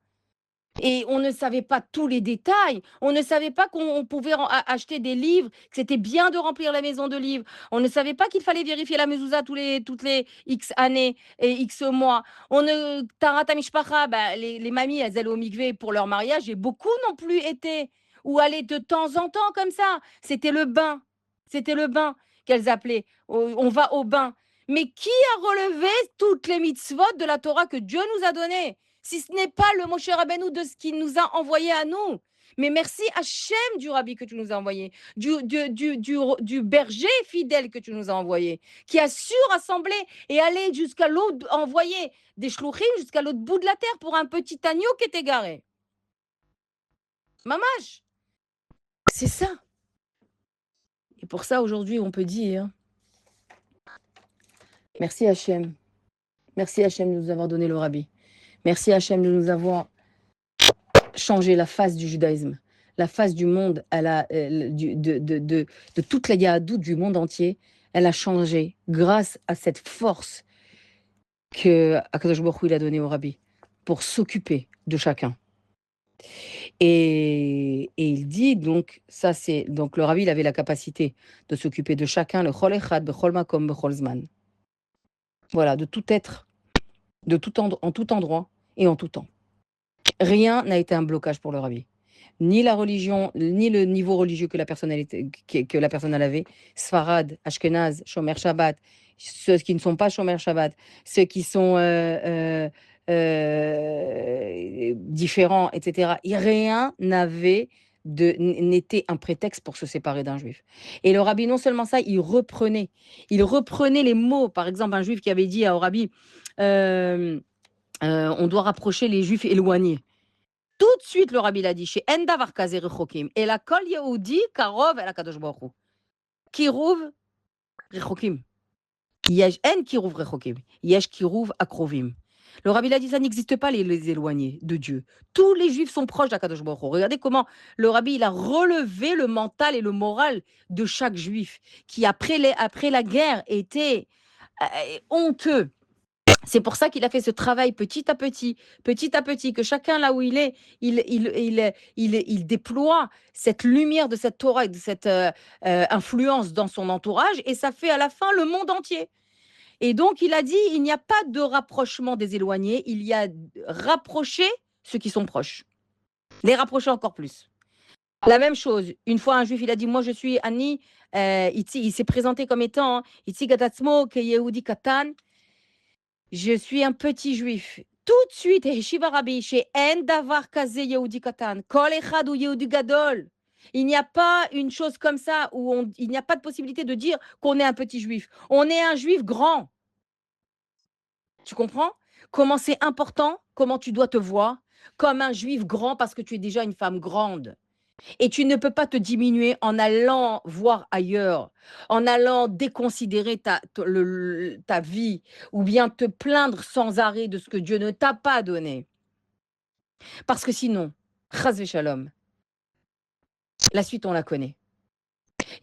Et on ne savait pas tous les détails. On ne savait pas qu'on pouvait acheter des livres, que c'était bien de remplir la maison de livres. On ne savait pas qu'il fallait vérifier la mezouza toutes les X années et X mois. On ne Tarata Mishpacha, les mamies, elles allaient au mikvé pour leur mariage et beaucoup n'ont plus été. Ou allaient de temps en temps comme ça. C'était le bain. C'était le bain qu'elles appelaient. On va au bain. Mais qui a relevé toutes les mitzvot de la Torah que Dieu nous a données? Si ce n'est pas le Moshe Rabbeinu de ce qu'il nous a envoyé à nous. Mais merci Hachem du Rabbi que tu nous as envoyé, du berger fidèle que tu nous as envoyé, qui a su rassembler et aller jusqu'à l'autre, envoyer des shlouchim jusqu'à l'autre bout de la terre pour un petit agneau qui est égaré. Mamash, c'est ça. Et pour ça, aujourd'hui, on peut dire merci Hachem. Merci Hachem de nous avoir donné le Rabbi. Merci Hachem de nous avoir changé la face du judaïsme, la face du monde, de toute la Yahadout du monde entier. Elle a changé grâce à cette force que Akadosh Baruch Hu, il a donnée au Rabbi pour s'occuper de chacun. Et il dit donc, ça c'est donc le Rabbi, il avait la capacité de s'occuper de chacun, le Chol Echad, Bechol Makom, Bechol Zman. Voilà, de tout être, en tout endroit et en tout temps. Rien n'a été un blocage pour le Rabbi. Ni la religion, ni le niveau religieux que la personne avait. Sfarad, Ashkenaz, Shomer Shabbat, ceux qui ne sont pas Shomer Shabbat, ceux qui sont différents, etc. Rien n'était un prétexte pour se séparer d'un juif. Et le Rabbi, non seulement ça, il reprenait les mots. Par exemple, un juif qui avait dit au Rabbi, on doit rapprocher les juifs éloignés. Tout de suite, le Rabbi l'a dit, chez Endavar Kazer Rechokim, et la Kol Yehudi Karov el Akadosh Baruch Hu. Kiruv Rechokim. Yesh En Kiruv Rechokim. Yesh Kiruv Akrovim. Le Rabbi l'a dit, ça n'existe pas les éloignés de Dieu. Tous les Juifs sont proches d'Akadosh Baruch Hu. Regardez comment le Rabbi il a relevé le mental et le moral de chaque Juif qui, après la guerre, était honteux. C'est pour ça qu'il a fait ce travail petit à petit, que chacun là où il est, il déploie cette lumière de cette Torah et de cette influence dans son entourage, et ça fait à la fin le monde entier. Et donc il a dit, il n'y a pas de rapprochement des éloignés, il y a rapprocher ceux qui sont proches, les rapprocher encore plus. La même chose, une fois un juif, il a dit, moi je suis Annie, il s'est présenté comme étant Itzi Gatatzmo ke Yehudi Katan. Je suis un petit juif. Tout de suite, Shiva Rabbi, chez En Davar Kaze Yehudi Katan, Kol Echad ou Yehudi Gadol. Il n'y a pas une chose comme ça où il n'y a pas de possibilité de dire qu'on est un petit juif. On est un juif grand. Tu comprends? Comment c'est important, comment tu dois te voir comme un juif grand parce que tu es déjà une femme grande. Et tu ne peux pas te diminuer en allant voir ailleurs, en allant déconsidérer ta vie ou bien te plaindre sans arrêt de ce que Dieu ne t'a pas donné. Parce que sinon, chas shalom, la suite on la connaît.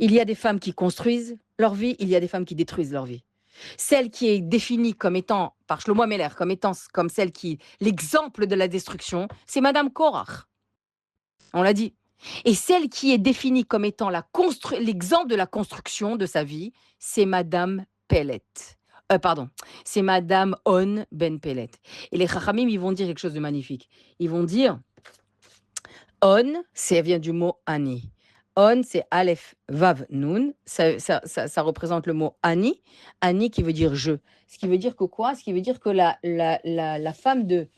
Il y a des femmes qui construisent leur vie, il y a des femmes qui détruisent leur vie. Celle qui est définie comme étant, par Shlomo Ameler, comme celle qui, l'exemple de la destruction, c'est Madame Korach. On l'a dit. Et celle qui est définie comme étant l'exemple de la construction de sa vie, c'est Madame Pellet. C'est Madame On Ben Pellet. Et les Chachamim, ils vont dire quelque chose de magnifique. Ils vont dire, On, ça vient du mot Ani. On, c'est Aleph, Vav Nun, ça représente le mot Ani, Ani qui veut dire je. Ce qui veut dire que quoi? Ce qui veut dire que la femme de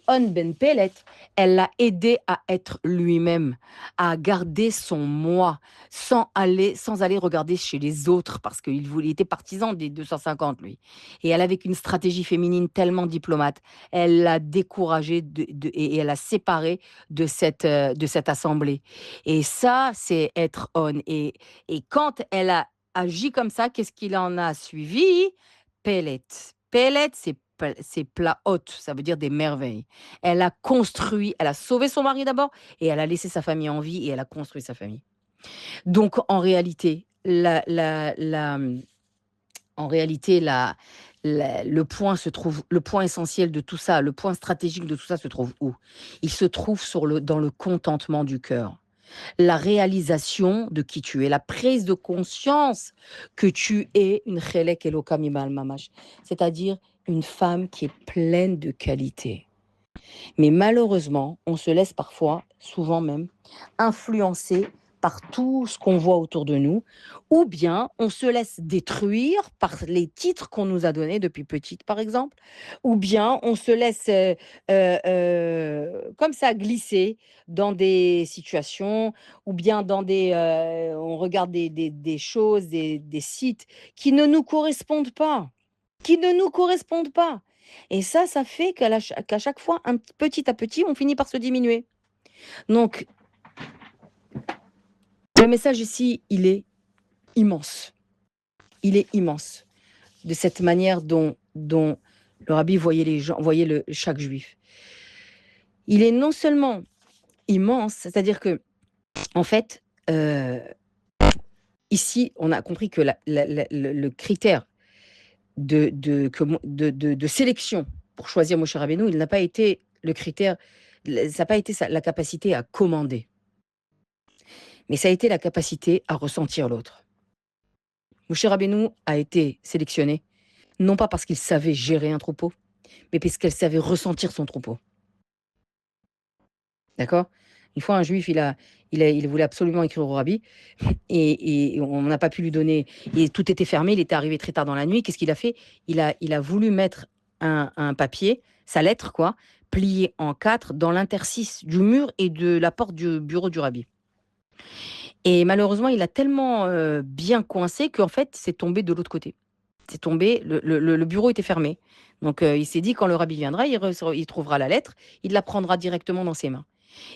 On Ben Pelet, elle l'a aidé à être lui-même, à garder son moi, sans aller regarder chez les autres, parce il était partisan des 250, lui. Et elle, avec une stratégie féminine tellement diplomate, elle l'a découragé et elle a séparé de cette assemblée. Et ça, c'est être on. Et quand elle a agi comme ça, qu'est-ce qu'il en a suivi? Pellet. Pellet, c'est plat haute, ça veut dire des merveilles. Elle a construit, elle a sauvé son mari d'abord, et elle a laissé sa famille en vie, et elle a construit sa famille. Donc, en réalité, en réalité, le point essentiel de tout ça, le point stratégique de tout ça se trouve où? Il se trouve dans le contentement du cœur, la réalisation de qui tu es, la prise de conscience que tu es une Chelek Elokam Imal Mamash, c'est-à-dire une femme qui est pleine de qualités. Mais malheureusement, on se laisse parfois, souvent même, influencer par tout ce qu'on voit autour de nous, ou bien on se laisse détruire par les titres qu'on nous a donnés depuis petite, par exemple, ou bien on se laisse comme ça glisser dans des situations, ou bien on regarde des choses, des sites qui ne nous correspondent pas, qui ne nous correspondent pas. Et ça fait qu'à chaque fois, petit à petit, on finit par se diminuer. Donc, le message ici, il est immense. Il est immense. De cette manière dont le rabbi voyait les gens, voyait chaque juif. Il est non seulement immense, c'est-à-dire que, en fait, ici, on a compris que le critère de sélection pour choisir Moshe Rabbeinu, il n'a pas été le critère, ça n'a pas été la capacité à commander, mais ça a été la capacité à ressentir l'autre. Moshe Rabbeinu a été sélectionné, non pas parce qu'il savait gérer un troupeau, mais parce qu'il savait ressentir son troupeau. D'accord? Une fois, un juif, il voulait absolument écrire au rabbi, et on n'a pas pu lui donner, et tout était fermé, il était arrivé très tard dans la nuit. Qu'est-ce qu'il a fait? Il a voulu mettre un papier, sa lettre, quoi, pliée en 4 dans l'interstice du mur et de la porte du bureau du rabbi. Et malheureusement, il a tellement bien coincé qu'en fait, c'est tombé de l'autre côté. C'est tombé, le bureau était fermé. Donc, il s'est dit, quand le rabbi viendra, il trouvera la lettre, il la prendra directement dans ses mains.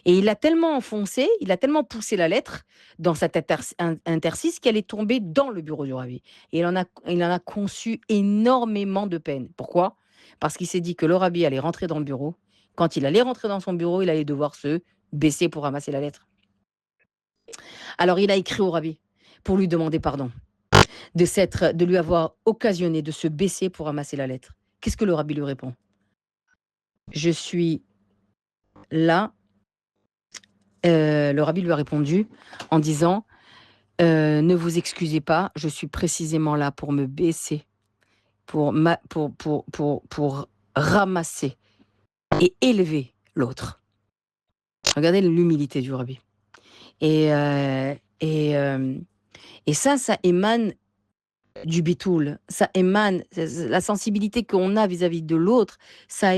Et il a tellement enfoncé, il a tellement poussé la lettre dans cet interstice qu'elle est tombée dans le bureau du rabbi. Et il en a conçu énormément de peine. Pourquoi? Parce qu'il s'est dit que le rabbi allait rentrer dans le bureau. Quand il allait rentrer dans son bureau, il allait devoir se baisser pour ramasser la lettre. Alors il a écrit au rabbi pour lui demander pardon de lui avoir occasionné de se baisser pour ramasser la lettre. Qu'est-ce que le rabbi lui répond? Je suis là. Le rabbi lui a répondu en disant, ne vous excusez pas, je suis précisément là pour me baisser, pour ramasser et élever l'autre. Regardez l'humilité du rabbi. Et ça émane du bitoul, ça émane, la sensibilité qu'on a vis-à-vis de l'autre, ça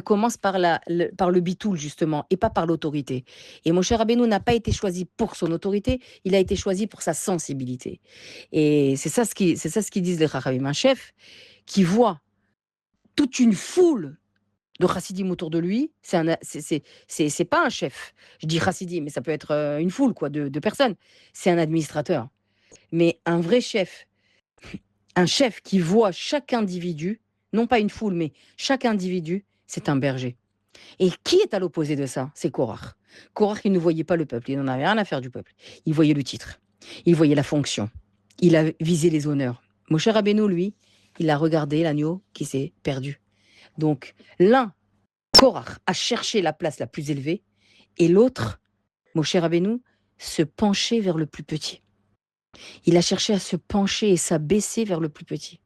commence par le bitoul justement, et pas par l'autorité. Et Moshe Rabbeinu n'a pas été choisi pour son autorité, il a été choisi pour sa sensibilité. Et c'est ça ce qu'ils disent les Chachamim, un chef qui voit toute une foule de chassidim autour de lui, c'est pas un chef. Je dis chassidim, mais ça peut être une foule quoi, de personnes. C'est un administrateur. Mais un vrai chef, un chef qui voit chaque individu, non pas une foule, mais chaque individu, c'est un berger. Et qui est à l'opposé de ça? C'est Korach. Korach, il ne voyait pas le peuple, il n'en avait rien à faire du peuple. Il voyait le titre, il voyait la fonction, il a visé les honneurs. Moshe Rabbeinu, lui, il a regardé l'agneau qui s'est perdu. Donc, l'un, Korach, a cherché la place la plus élevée, et l'autre, Moshe Rabbeinu, se penchait vers le plus petit. Il a cherché à se pencher et s'abaisser vers le plus petit.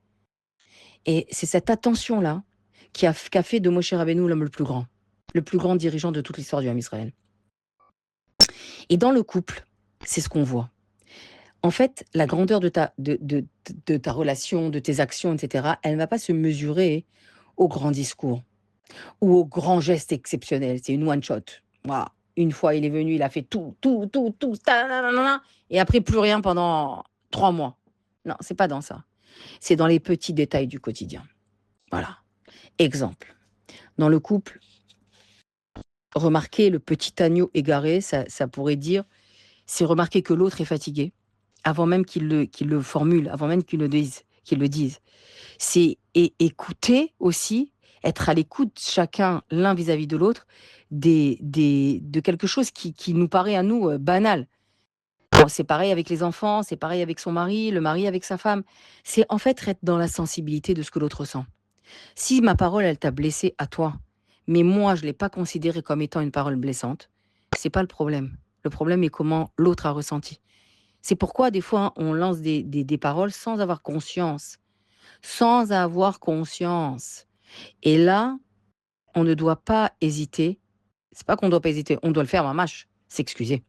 Et c'est cette attention-là qui a fait de Moshe Rabbeinu l'homme le plus grand dirigeant de toute l'histoire du Ham Israël. Et dans le couple, c'est ce qu'on voit. En fait, la grandeur de ta relation, de tes actions, et cetera, elle ne va pas se mesurer aux grands discours ou aux grands gestes exceptionnels. C'est une one shot. Voilà. Une fois, il est venu, il a fait tout, et après plus rien pendant 3 mois. Non, c'est pas dans ça. C'est dans les petits détails du quotidien. Voilà. Exemple. Dans le couple, remarquer le petit agneau égaré, ça pourrait dire, c'est remarquer que l'autre est fatigué, avant même qu'il le formule, avant même qu'il le dise. C'est écouter aussi, être à l'écoute chacun l'un vis-à-vis de l'autre de quelque chose qui nous paraît à nous banal. Bon, c'est pareil avec les enfants, c'est pareil avec son mari, le mari avec sa femme. C'est en fait être dans la sensibilité de ce que l'autre ressent. Si ma parole, elle t'a blessé à toi, mais moi, je ne l'ai pas considérée comme étant une parole blessante, c'est pas le problème. Le problème est comment l'autre a ressenti. C'est pourquoi des fois, on lance des paroles sans avoir conscience. Sans avoir conscience. Et là, on ne doit pas hésiter. C'est pas qu'on ne doit pas hésiter, on doit le faire en mâche, s'excuser.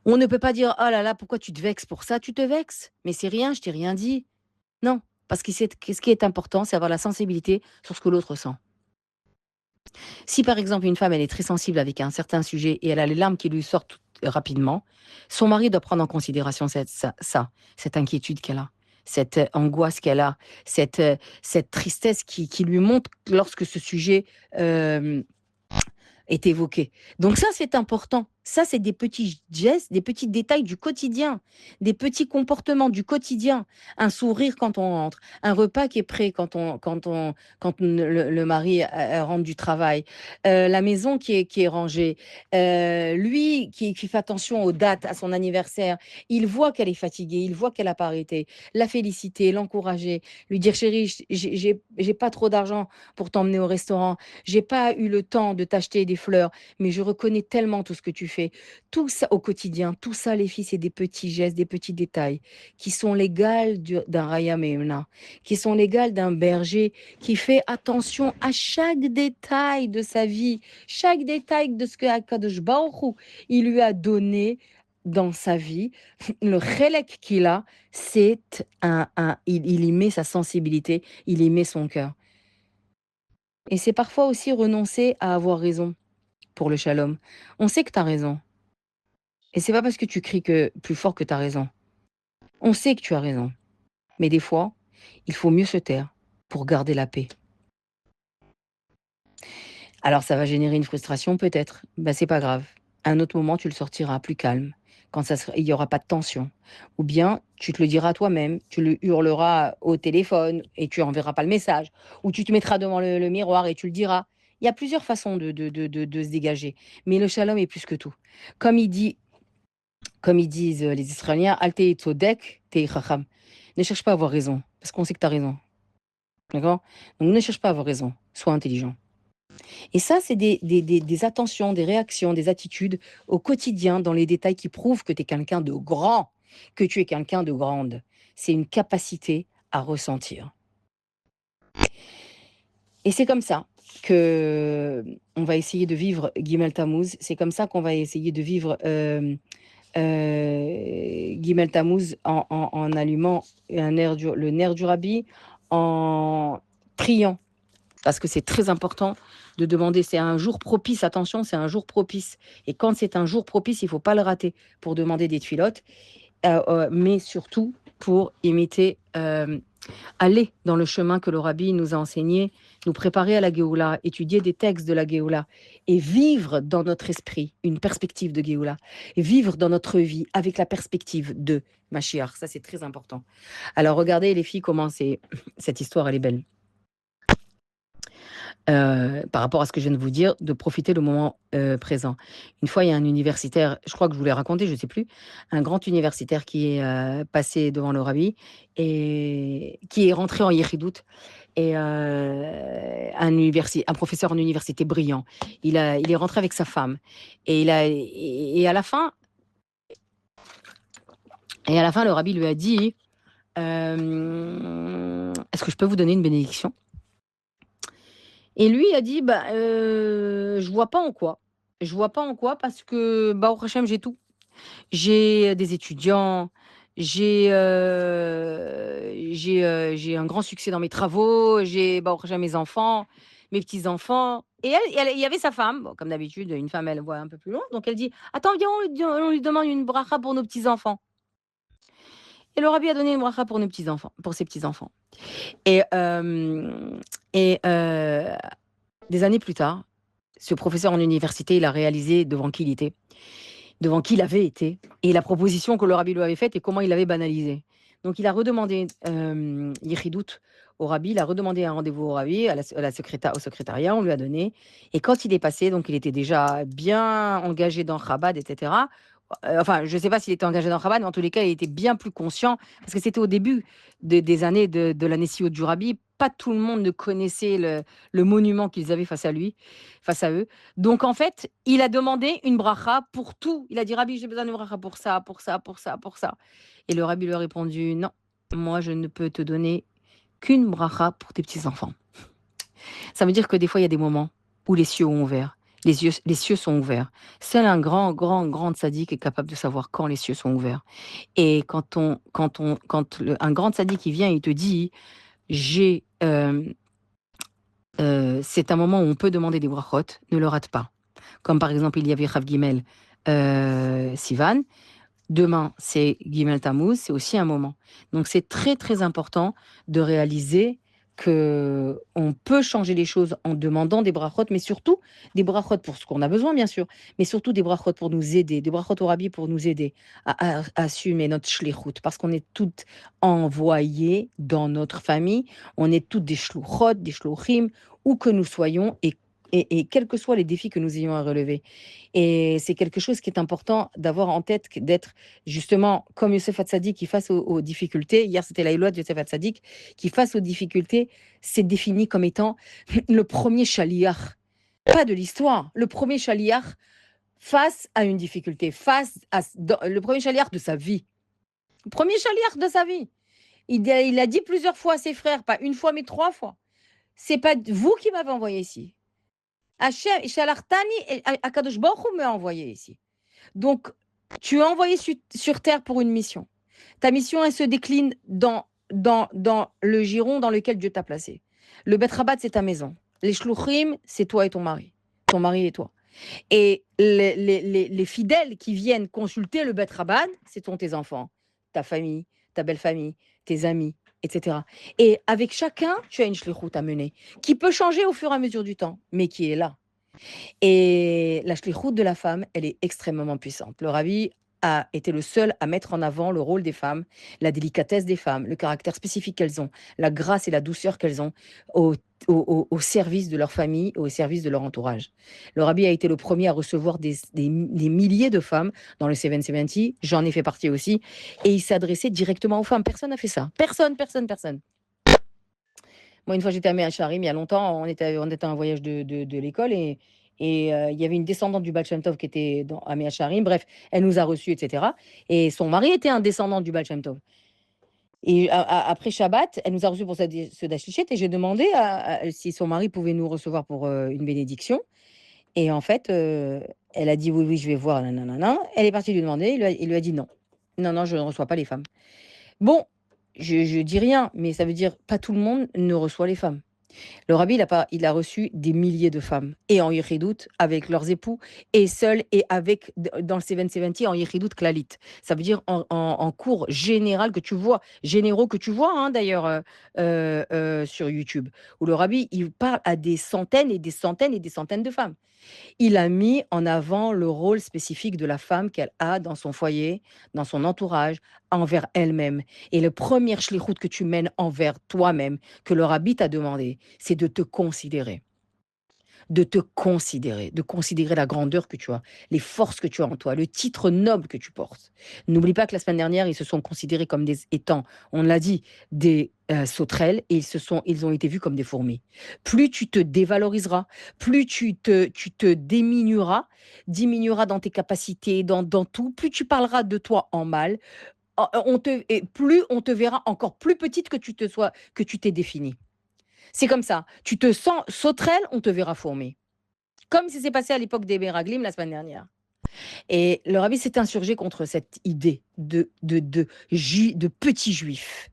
On ne peut pas dire: «Oh là là, pourquoi tu te vexes pour ça?» Tu te vexes, mais c'est rien, je t'ai rien dit. Non, parce que ce qui est important, c'est avoir la sensibilité sur ce que l'autre ressent. Si par exemple une femme, elle est très sensible avec un certain sujet et elle a les larmes qui lui sortent rapidement, son mari doit prendre en considération cette inquiétude qu'elle a, cette angoisse qu'elle a, cette tristesse qui lui monte lorsque ce sujet est évoqué. Donc ça, c'est important. Ça, c'est des petits gestes, des petits détails du quotidien, des petits comportements du quotidien. Un sourire quand on rentre, un repas qui est prêt quand le mari rentre du travail, la maison qui est rangée, lui qui fait attention aux dates, à son anniversaire. Il voit qu'elle est fatiguée, il voit qu'elle a pas arrêté. La féliciter, l'encourager, lui dire chérie, j'ai pas trop d'argent pour t'emmener au restaurant, j'ai pas eu le temps de t'acheter des fleurs, mais je reconnais tellement tout ce que tu fais. Tout ça au quotidien, tout ça, les filles, c'est des petits gestes, des petits détails qui sont l'égal d'un Raya Meimna, qui sont l'égal d'un berger qui fait attention à chaque détail de sa vie, chaque détail de ce que Akadosh Baruch Hu, il lui a donné dans sa vie. Le chélek qu'il a, c'est il y met sa sensibilité, il y met son cœur. Et c'est parfois aussi renoncer à avoir raison pour le shalom. On sait que tu as raison. Et c'est pas parce que tu cries plus fort que tu as raison. On sait que tu as raison. Mais des fois, il faut mieux se taire pour garder la paix. Alors ça va générer une frustration peut-être. Ben, c'est pas grave. À un autre moment, tu le sortiras plus calme, quand il n'y aura pas de tension. Ou bien, tu te le diras toi-même, tu le hurleras au téléphone et tu enverras pas le message. Ou tu te mettras devant le miroir et tu le diras. Il y a plusieurs façons de se dégager. Mais le shalom est plus que tout. Comme comme ils disent les Israéliens, Alte tzodek, tei chacham. Ne cherche pas à avoir raison, parce qu'on sait que tu as raison. D'accord? Donc ne cherche pas à avoir raison, sois intelligent. Et ça, c'est des attentions, des réactions, des attitudes au quotidien, dans les détails qui prouvent que tu es quelqu'un de grand, que tu es quelqu'un de grande. C'est une capacité à ressentir. Et c'est comme ça que on va essayer de vivre Gimel Tammuz. C'est comme ça qu'on va essayer de vivre Gimel Tammuz en allumant le nerf du rabbi, en priant. Parce que c'est très important de demander, c'est un jour propice, attention, c'est un jour propice. Et quand c'est un jour propice, il ne faut pas le rater pour demander des tuilotes, mais surtout pour imiter, aller dans le chemin que le rabbi nous a enseigné, nous préparer à la Géoula, étudier des textes de la Géoula et vivre dans notre esprit une perspective de Géoula, et vivre dans notre vie avec la perspective de Mashiach. Ça, c'est très important. Alors, regardez les filles, comment cette histoire, elle est belle. Par rapport à ce que je viens de vous dire, de profiter le moment présent. Une fois, il y a un universitaire, je crois que je vous l'ai raconté, je ne sais plus, un grand universitaire qui est passé devant le rabbi et qui est rentré en Yechidout. Et un professeur en université brillant. Il est rentré avec sa femme. Et à la fin, le rabbi lui a dit est-ce que je peux vous donner une bénédiction? Et lui a dit bah, je vois pas en quoi. Je vois pas en quoi parce que Baruch Hashem, j'ai tout. J'ai des étudiants, j'ai un grand succès dans mes travaux, j'ai Baruch Hashem, mes enfants, mes petits-enfants. Et il y avait sa femme, bon, comme d'habitude, une femme, elle voit un peu plus loin. Donc elle dit, attends, viens, on lui demande une bracha pour nos petits-enfants. Et le rabbi a donné une bracha pour nos petits-enfants, pour ses petits-enfants. Et, euh, et des années plus tard, ce professeur en université, il a réalisé devant qui il était, devant qui il avait été, et la proposition que le rabbi lui avait faite et comment il l'avait banalisée. Donc il a redemandé Yichidout au rabbi, il a redemandé un rendez-vous au rabbi, au secrétariat, on lui a donné. Et quand il est passé, donc il était déjà bien engagé dans Chabad, etc. Enfin, je ne sais pas s'il était engagé dans Chabad, mais en tous les cas, il était bien plus conscient, parce que c'était au début des années de la Nessiut du rabbi. Pas tout le monde ne connaissait le monument qu'ils avaient face à lui, face à eux. Donc, en fait, il a demandé une bracha pour tout. Il a dit, Rabbi, j'ai besoin d'une bracha pour ça, pour ça, pour ça, pour ça. Et le rabbi lui a répondu, non, moi, je ne peux te donner qu'une bracha pour tes petits-enfants. Ça veut dire que des fois, il y a des moments où les cieux ont ouvert. Les cieux sont ouverts. Seul un grand sadique est capable de savoir quand les cieux sont ouverts. Et un grand sadique qui vient et il te dit, j'ai, c'est un moment où on peut demander des brachot, ne le rate pas. Comme par exemple, il y avait Rav Gimel Sivan. Demain, c'est Gimel Tammuz, c'est aussi un moment. Donc, c'est très, très important de réaliser que on peut changer les choses en demandant des brachot, mais surtout des brachot pour ce qu'on a besoin, bien sûr, mais surtout des brachot pour nous aider, des brachot au rabbi pour nous aider à assumer notre shlichut, parce qu'on est toutes envoyées dans notre famille, on est toutes des shluchot, des shluchim, où que nous soyons et quels que soient les défis que nous ayons à relever. Et c'est quelque chose qui est important d'avoir en tête, d'être justement comme Youssef Hatzadik qui face aux difficultés. Hier, c'était la Eloi de Youssef Hatzadik qui face aux difficultés s'est défini comme étant le premier chaliar, pas de l'histoire, le premier chaliar face à une difficulté, le premier chaliar de sa vie. Le premier chaliar de sa vie. Il a dit plusieurs fois à ses frères, pas une fois, mais 3 fois. C'est pas vous qui m'avez envoyé ici. Hachem, Shalartani, Akadosh Baruch Hu m'a envoyé ici. Donc, tu es envoyé sur Terre pour une mission. Ta mission, elle se décline dans le giron dans lequel Dieu t'a placé. Le Bet Rabat, c'est ta maison. Les Shluchim, c'est toi et ton mari. Ton mari et toi. Et les fidèles qui viennent consulter le Bet Rabat, ce sont tes enfants, ta famille, ta belle famille, tes amis, etc. Et avec chacun, tu as une shlichut à mener, qui peut changer au fur et à mesure du temps, mais qui est là. Et la shlichut de la femme, elle est extrêmement puissante. Le rabbi a été le seul à mettre en avant le rôle des femmes, la délicatesse des femmes, le caractère spécifique qu'elles ont, la grâce et la douceur qu'elles ont au service de leur famille, au service de leur entourage. Le rabbi a été le premier à recevoir des milliers de femmes dans le 770, j'en ai fait partie aussi, et il s'adressait directement aux femmes. Personne n'a fait ça. Personne, personne, personne. Moi, une fois, j'étais à Méacharim, il y a longtemps, on était à un voyage de l'école et il y avait une descendante du Baal Shem Tov qui était à Méacharim. Bref, elle nous a reçus, etc. Et son mari était un descendant du Baal Shem Tov. Et après Shabbat, elle nous a reçus pour ce Dashlichet et j'ai demandé si son mari pouvait nous recevoir pour une bénédiction. Et en fait, elle a dit oui, oui, je vais voir. Nanana. Elle est partie lui demander. Il lui a dit non. Non, non, je ne reçois pas les femmes. Bon, je dis rien, mais ça veut dire pas tout le monde ne reçoit les femmes. Le rabbi, il a reçu des milliers de femmes, et en Yechidout, avec leurs époux, et seuls, et avec, dans le 770, en Yechidout Klalit. Ça veut dire en cours général que tu vois, généraux que tu vois, hein, d'ailleurs, sur YouTube, où le rabbi, il parle à des centaines et des centaines et des centaines de femmes. Il a mis en avant le rôle spécifique de la femme qu'elle a dans son foyer, dans son entourage, envers elle-même. Et le premier shlichut que tu mènes envers toi-même, que le rabbi t'a demandé, c'est de considérer la grandeur que tu as, les forces que tu as en toi, le titre noble que tu portes. N'oublie pas que la semaine dernière, ils se sont considérés comme des étant, on l'a dit, des sauterelles et ils ont été vus comme des fourmis. Plus tu te dévaloriseras, plus tu te diminueras dans tes capacités, dans tout, plus tu parleras de toi en mal, et plus on te verra encore plus petite que tu t'es définie. C'est comme ça. Tu te sens sauterelle, on te verra fourmi. Comme ça s'est passé à l'époque des Meraglim la semaine dernière. Et le rabbi s'est insurgé contre cette idée de petits juifs,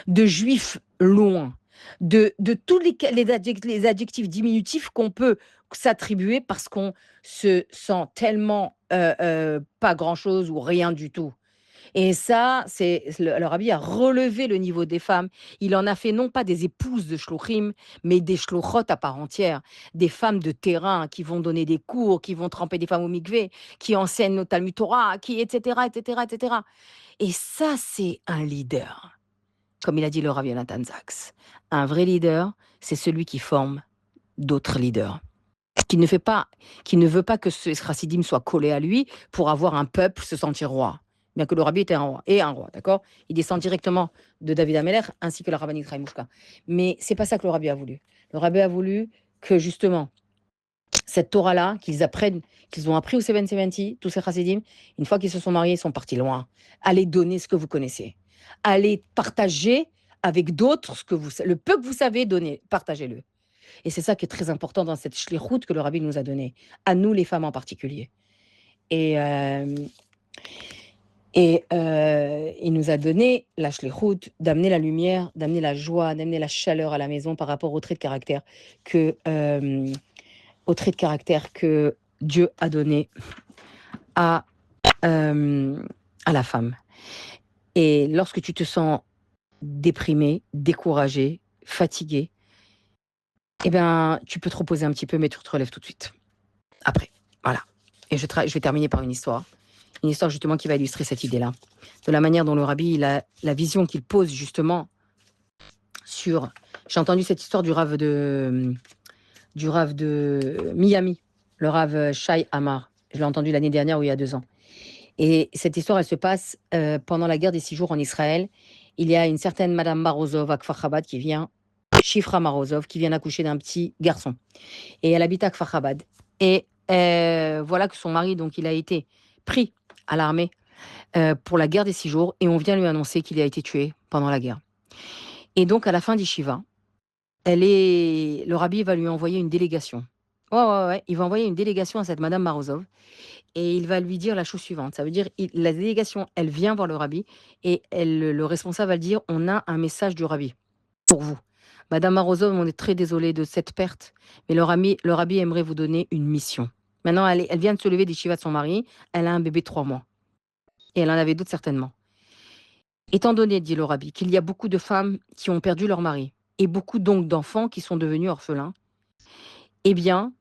de juifs loin, de tous les adjectifs diminutifs qu'on peut s'attribuer parce qu'on se sent tellement pas grand-chose ou rien du tout. Et ça, le rabbi a relevé le niveau des femmes. Il en a fait non pas des épouses de shluchim, mais des shluchot à part entière, des femmes de terrain qui vont donner des cours, qui vont tremper des femmes au mikvé, qui enseignent au Talmud Torah, qui etc., etc., etc. Et ça, c'est un leader, comme il a dit le rabbi Jonathan Sachs. Un vrai leader, c'est celui qui forme d'autres leaders. Qui ne veut pas que ce chassidim soit collé à lui pour avoir un peuple, se sentir roi. Bien que le rabbi était un roi, d'accord. Il descend directement de David Ameler ainsi que la rabbinite Chaimouchka. Mais c'est pas ça que le rabbi a voulu. Le rabbi a voulu que justement cette Torah-là, qu'ils apprennent, qu'ils ont appris au 770, tous ces chassidim, une fois qu'ils se sont mariés, ils sont partis loin. Allez donner ce que vous connaissez. Allez partager avec d'autres le peu que vous savez donner, partagez-le. Et c'est ça qui est très important dans cette shlichut que le rabbi nous a donnée, à nous les femmes en particulier. Et, il nous a donné la shlichut d'amener la lumière, d'amener la joie, d'amener la chaleur à la maison par rapport aux traits de caractère que Dieu a donné à la femme. Et lorsque tu te sens déprimé, découragé, fatigué, eh bien, tu peux te reposer un petit peu, mais tu te relèves tout de suite. Après, voilà. Et je vais terminer par une histoire justement qui va illustrer cette idée-là. De la manière dont le rabbi, la vision qu'il pose justement sur... J'ai entendu cette histoire du Rav de Miami, le Rav Shai Amar. Je l'ai entendu l'année dernière ou il y a 2 ans. Et cette histoire, elle se passe pendant la guerre des 6 jours en Israël. Il y a une certaine Madame Marozov à Kfar Chabad qui vient, Shifra Marozov, qui vient accoucher d'un petit garçon. Et elle habite à Kfar Chabad. Et voilà que son mari, donc, il a été pris à l'armée pour la guerre des 6 jours, et on vient lui annoncer qu'il a été tué pendant la guerre. Et donc, à la fin d'Ishiva, le rabbi va lui envoyer une délégation. Ouais. Il va envoyer une délégation à cette Madame Marozov, et il va lui dire la chose suivante. Ça veut dire, la délégation, elle vient voir le rabbi, et le responsable va lui dire, on a un message du rabbi pour vous. Madame Marozov, on est très désolé de cette perte, mais le rabbi aimerait vous donner une mission. Maintenant, elle vient de se lever d'Ishiva de son mari, elle a un bébé de 3 mois. Et elle en avait d'autres certainement. Étant donné, dit le rabbi, qu'il y a beaucoup de femmes qui ont perdu leur mari, et beaucoup donc d'enfants qui sont devenus orphelins, eh bien,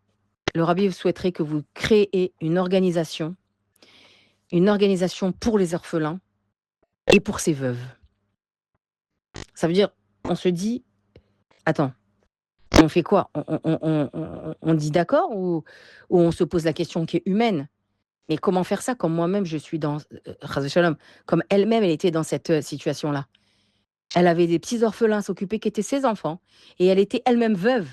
le rabbi souhaiterait que vous créez une organisation pour les orphelins et pour ces veuves. Ça veut dire, on se dit, attends, on fait quoi? On dit d'accord, ou on se pose la question qui est humaine? Mais comment faire ça comme moi-même je suis dans, comme elle-même elle était dans cette situation-là? Elle avait des petits orphelins à s'occuper qui étaient ses enfants, et elle était elle-même veuve.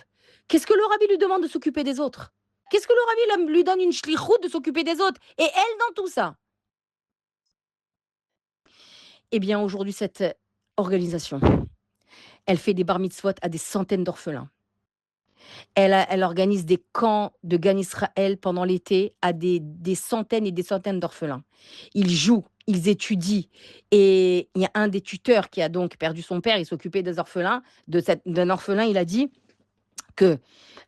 Qu'est-ce que le rabbi lui demande de s'occuper des autres? Qu'est-ce que le rabbi lui donne une shlichut de s'occuper des autres? Et elle dans tout ça? Eh bien, aujourd'hui, cette organisation, elle fait des bar mitzvot à des centaines d'orphelins. Elle organise des camps de Gan Israël pendant l'été à des centaines et des centaines d'orphelins. Ils jouent, ils étudient, et il y a un des tuteurs qui a donc perdu son père, il s'occupait des orphelins, d'un orphelin, il a dit que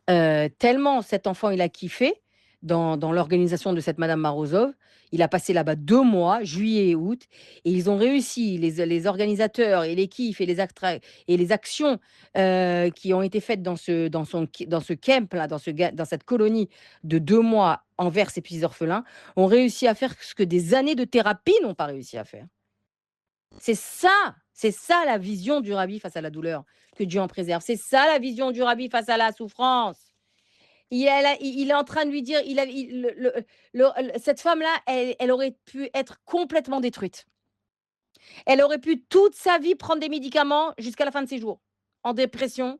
tellement cet enfant, il a kiffé dans l'organisation de cette Madame Marozov. Il a passé là-bas 2 mois, juillet et août, et ils ont réussi, les organisateurs et l'équipe et les actions qui ont été faites dans ce camp là, dans cette colonie de 2 mois envers ces petits orphelins, ont réussi à faire ce que des années de thérapie n'ont pas réussi à faire. C'est ça la vision du rabbi face à la douleur, que Dieu en préserve. C'est ça la vision du rabbi face à la souffrance. Il est en train de lui dire, cette femme-là, elle aurait pu être complètement détruite. Elle aurait pu toute sa vie prendre des médicaments jusqu'à la fin de ses jours, en dépression.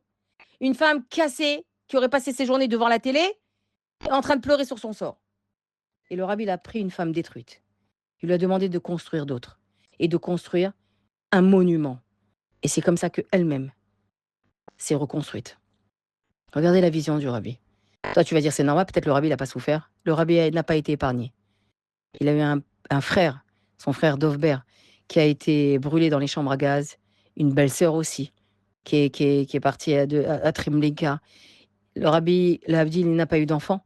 Une femme cassée qui aurait passé ses journées devant la télé, en train de pleurer sur son sort. Et le rabbi, il a pris une femme détruite. Il lui a demandé de construire d'autres et de construire un monument. Et c'est comme ça qu'elle-même s'est reconstruite. Regardez la vision du rabbi. Toi, tu vas dire c'est normal, peut-être le rabbi n'a pas souffert. Le rabbi n'a pas été épargné. Il a eu un frère, son frère Dovber, qui a été brûlé dans les chambres à gaz, une belle-sœur aussi, qui est partie à Treblinka. Le rabbi Lahavdil, il n'a pas eu d'enfant,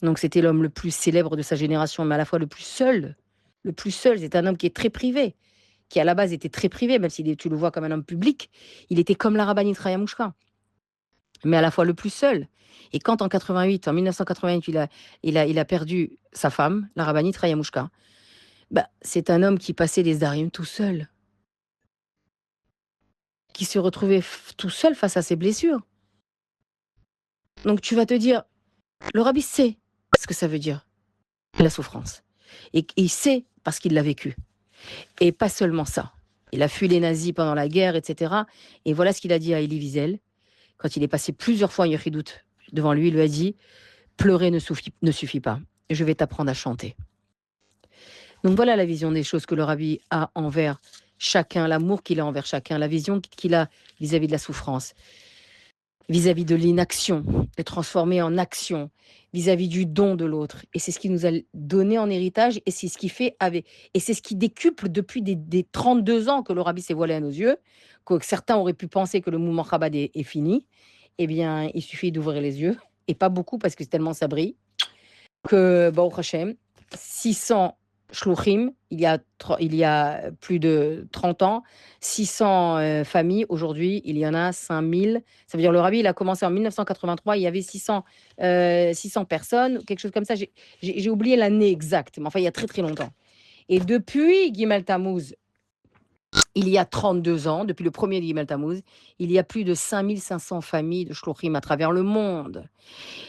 donc c'était l'homme le plus célèbre de sa génération, mais à la fois le plus seul. Le plus seul, c'est un homme qui est très privé, qui à la base était très privé, même si tu le vois comme un homme public, il était comme la rabbinite Raya Mouchka, mais à la fois le plus seul. Et quand en 1988, il a perdu sa femme, la rabbinite Raya Mouchka, bah, c'est un homme qui passait des darim tout seul, qui se retrouvait tout seul face à ses blessures. Donc tu vas te dire, le rabbi sait ce que ça veut dire, la souffrance. Et il sait parce qu'il l'a vécu. Et pas seulement ça. Il a fui les nazis pendant la guerre, etc. Et voilà ce qu'il a dit à Elie Wiesel, quand il est passé plusieurs fois à Yechidout devant lui, il lui a dit, pleurer ne suffit pas. Je vais t'apprendre à chanter. Donc voilà la vision des choses que le rabbi a envers chacun, l'amour qu'il a envers chacun, la vision qu'il a vis-à-vis de la souffrance, vis-à-vis de l'inaction, de transformer en action, vis-à-vis du don de l'autre. Et c'est ce qu'il nous a donné en héritage, et c'est ce qui fait avec, et c'est ce qui décuple depuis des 32 ans que le rabbi s'est voilé à nos yeux, que certains auraient pu penser que le mouvement Chabad est fini. Eh bien, il suffit d'ouvrir les yeux, et pas beaucoup parce que tellement ça brille, que, Baruch Hashem, 600 shluchim, il y a plus de 30 ans, 600 familles, aujourd'hui, il y en a 5000. Ça veut dire le rabbi, il a commencé en 1983, il y avait 600 personnes, quelque chose comme ça. J'ai oublié l'année exacte, mais enfin, il y a très très longtemps. Et depuis Gimel Tammuz, il y a 32 ans, depuis le premier Gimel Tammuz, il y a plus de 5500 familles de shluchim à travers le monde.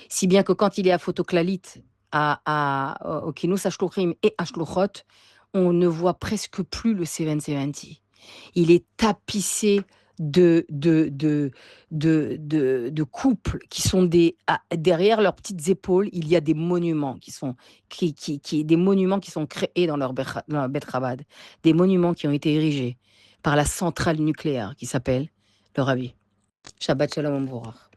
Si bien que quand il est à Photoclalit, au Kinous Ashluchim et Ashluchot, on ne voit presque plus le 770. Il est tapissé de couples qui sont derrière leurs petites épaules, il y a des monuments des monuments qui sont créés dans leur Bet Chabad, des monuments qui ont été érigés par la centrale nucléaire qui s'appelle le Rabbi. Shabbat Shalom Mevorach.